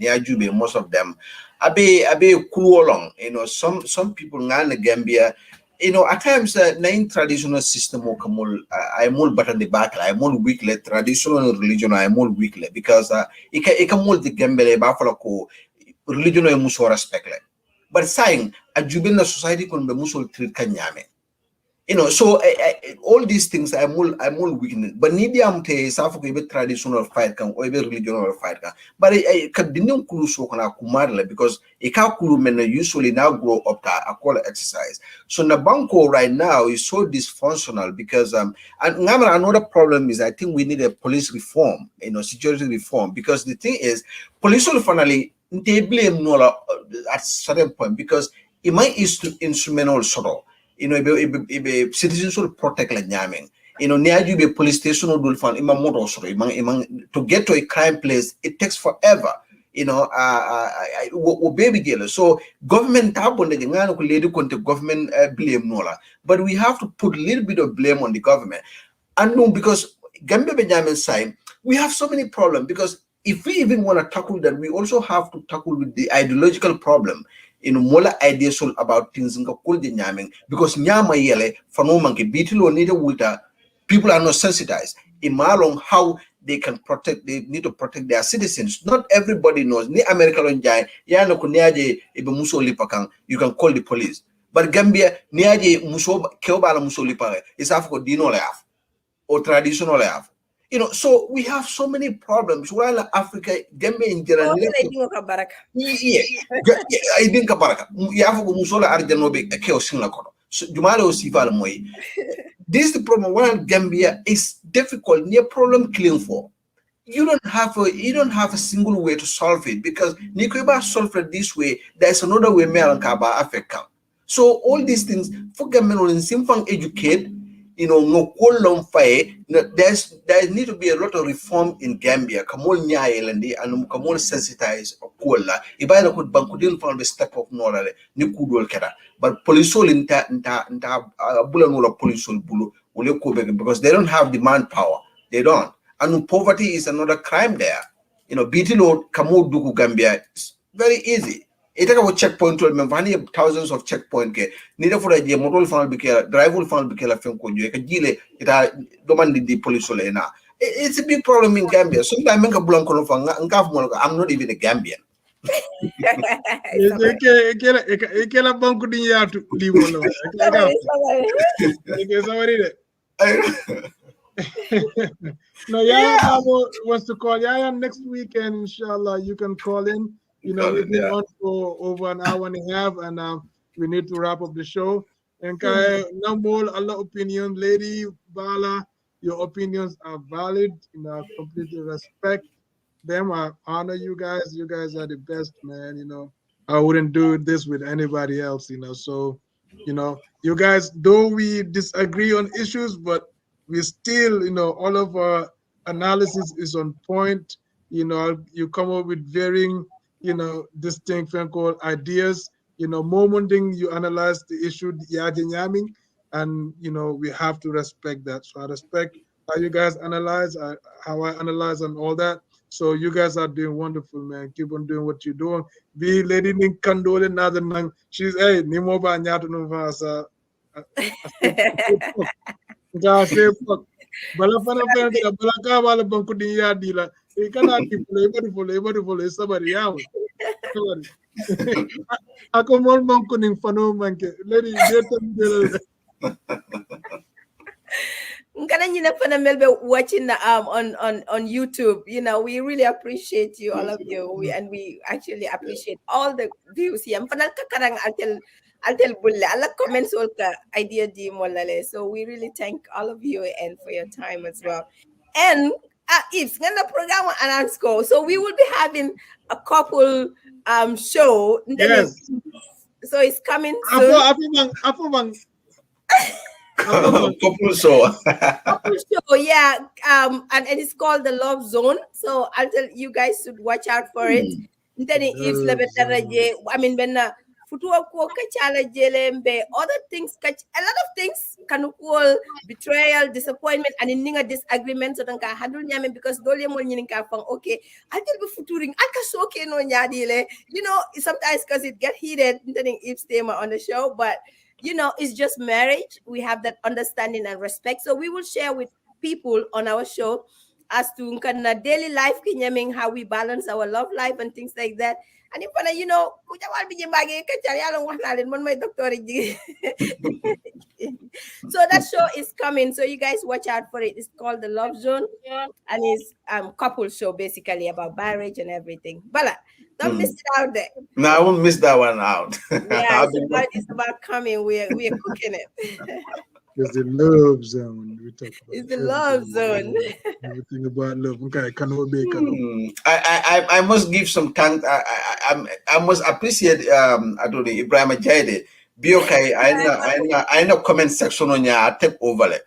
most of them abe kulolong. You know, some people in Gambia, you know, at times nine traditional system I am more better the back, I am more weekly traditional religion, I am more weekly because the Gambia buffalo ko religion e muso respect. But saying a juvenile society can be muso treat kanyame. You know, so all these things I'm all weakness. But nidiam te safu ke traditional fight kan or religional fight kan. But I didn't kulu so kana kumarle because kulu men usually now grow up to a call exercise. So Nabanko right now is so dysfunctional because and another problem is I think we need a police reform, you know, security reform, because the thing is police will finally they blame Nola at certain point because it might is to instrumental sort of. You know, if citizens will protect like nyaming. You know, near you be police station or do find to get to a crime place, it takes forever. You know, baby girl. So government government blame nola. But we have to put a little bit of blame on the government. And no, because Gambia Benjamin side, we have so many problems because if we even want to tackle that, we also have to tackle with the ideological problem. In mola ideas about things in the nyaming because nyama yele fanomanke bitilo need a people are not sensitized in malong how they can protect, they need to protect their citizens. Not everybody knows ni America lonjai yana kunyaje ibe muso lipakang you can call the police, but Gambia niaje muso keobala muso lipare is afko dino leaf or traditional leaf. You know, so we have so many problems. While Africa, Gambia in general, I think Kabaraka. You have to musola arjanobe a chaos in la kono. So Jumalo Sival Moy. This is the problem. While Gambia is difficult, near problem killing for. You don't have a single way to solve it because Nikoba solve it this way. There's another way Melankaba Africa. So all these things for Gambia in Simfang educate. You know, no long fire. There need to be a lot of reform in Gambia. Kamol Nyayelandi and Kamol sensitize Kola. Ibana could bankudin found the step of Nora, Nikudol Kera. But Polisol inta Bulanula Polisol Bulu, because they don't have the manpower. They don't. And poverty is another crime there. You know, Bitilo Kamu Duku Gambia, it's very easy. It take a checkpoint to many thousands of checkpoint ke. Neither for a motor fan bikela, drive will fan bikela fenko, you can gile, it are demanded the police. It's a big problem in Gambia. Sometimes I make a blank I'm not even a Gambian. Ikela banku di yatu limolo. Somebody. No, Yaya wants to call. Yaya, next weekend, inshallah, you can call in. You know, we've been on for over an hour and a half, and we need to wrap up the show. And no more Allah opinion, Lady Bala, your opinions are valid. You know, I completely respect them. I honor you guys. You guys are the best, man. You know, I wouldn't do this with anybody else. You know, so you know, you guys, though we disagree on issues, but we still, you know, all of our analysis is on point. You know, you come up with varying, you know, distinct ideas. You know, momenting you analyze the issue, and you know, we have to respect that. So I respect how you guys analyze, how I analyze, and all that. So you guys are doing wonderful, man. Keep on doing what you're doing. Be lady ning kandole nada nang. She's hey ni mo ba nyatu no vasa. Ga say fuck. Bala fana fana da bala ka bala banku din ya dila. E kana ki fulay sabari yawo. Ako mo banku ning fano manke. Lady deta watching on YouTube. You know, we really appreciate you, all of you. We actually appreciate all the views here. I'll tell bulle alla comments ka idea di molale. So we really thank all of you and for your time as well. And it's gonna program announce go. So we will be having a couple show. Yes. So it's coming soon. Couple show. Couple show, yeah. And it's called the Love Zone. So I'll tell you guys should watch out for it. Then it's I mean when futua ko kachala jelembe other things a lot of things can call betrayal, disappointment, and in a disagreement so ka handle nyame because dole mo nyinin ka fang okay until be futuring aka soke no nyadile, you know, sometimes because it get heated then Eve's tema on the show, but you know, it's just marriage. We have that understanding and respect. So we will share with people on our show as to daily life, how we balance our love life and things like that. And if you know, so that show is coming. So you guys watch out for it. It's called the Love Zone, and it's couple show basically about marriage and everything. Bala, don't miss it out there. No, I won't miss that one out. Yeah, it's about coming. We are cooking it. It's the love zone. We talk about it's the love zone. Everything about love. Okay, I must give some thanks. I must appreciate Adoni Ibrahim Jade. Be okay. I know comment section on your take over it.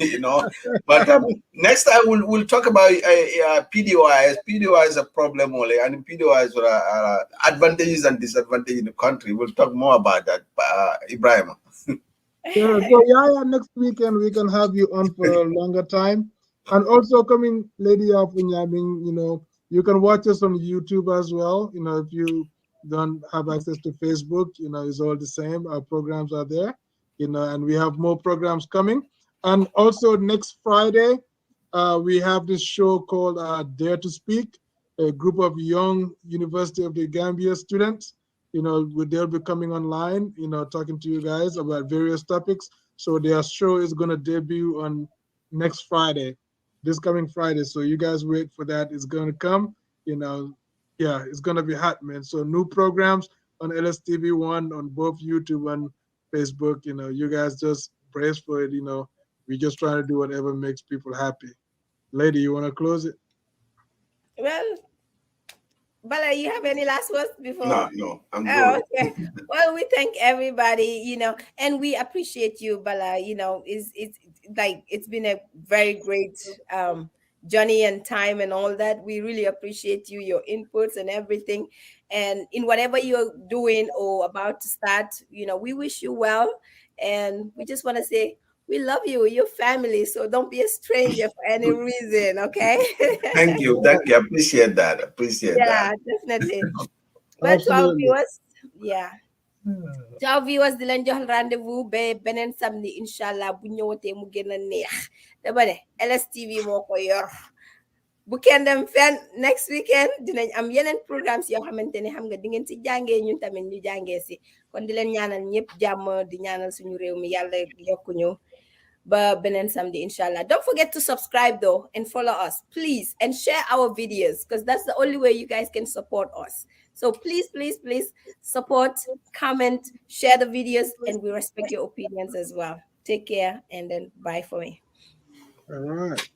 You know. But next time we'll talk about PDOIs. PDOI is a problem only, and PDOIs are advantages and disadvantages in the country. We'll talk more about that, Ibrahim. Yeah, so next weekend we can have you on for a longer time. And also coming Lady of Unyaming, you know, you can watch us on YouTube as well. You know, if you don't have access to Facebook, you know, it's all the same. Our programs are there, you know, and we have more programs coming. And also next Friday, we have this show called Dare to Speak, a group of young University of the Gambia students. You know, they'll be coming online, you know, talking to you guys about various topics. So their show is going to debut on next Friday, this coming Friday. So you guys wait for that. It's going to come, you know. Yeah, it's going to be hot, man. So new programs on LSTV1 on both YouTube and Facebook. You know, you guys just brace for it. You know, we just trying to do whatever makes people happy. Lady, you want to close it? Well, Bala, you have any last words before? No, I'm good. Okay. Well, we thank everybody, you know, and we appreciate you, Bala. You know, it's like it's been a very great journey and time and all that. We really appreciate you, your inputs and everything. And in whatever you're doing or about to start, you know, we wish you well. And we just want to say We love you, your family. So don't be a stranger for any reason, okay? Thank you. Thank you. I appreciate that. Appreciate that. Yeah, definitely. Well, to our Absolutely. viewers, yeah. To our viewers, di leen jox rendez-vous ba beneen samedi inshallah bu ñëwatee mu gën a neex dama ne LSTV moo ko yor bu kenn dem fenn next weekend dinañ am yeneen programmes yoo xamante ne xam nga di ngeen si jàngee ñun tamit ñu jàngee si kon di leen ñaanal ñëpp jàmm di ñaanal suñu réew mi yàlla yokku ñu ba beneen samedi inshallah. Don't forget to subscribe though and follow us please and share our videos because that's the only way you guys can support us. So please support, comment, share the videos, and we respect your opinions as well. Take care and then bye for me. All right.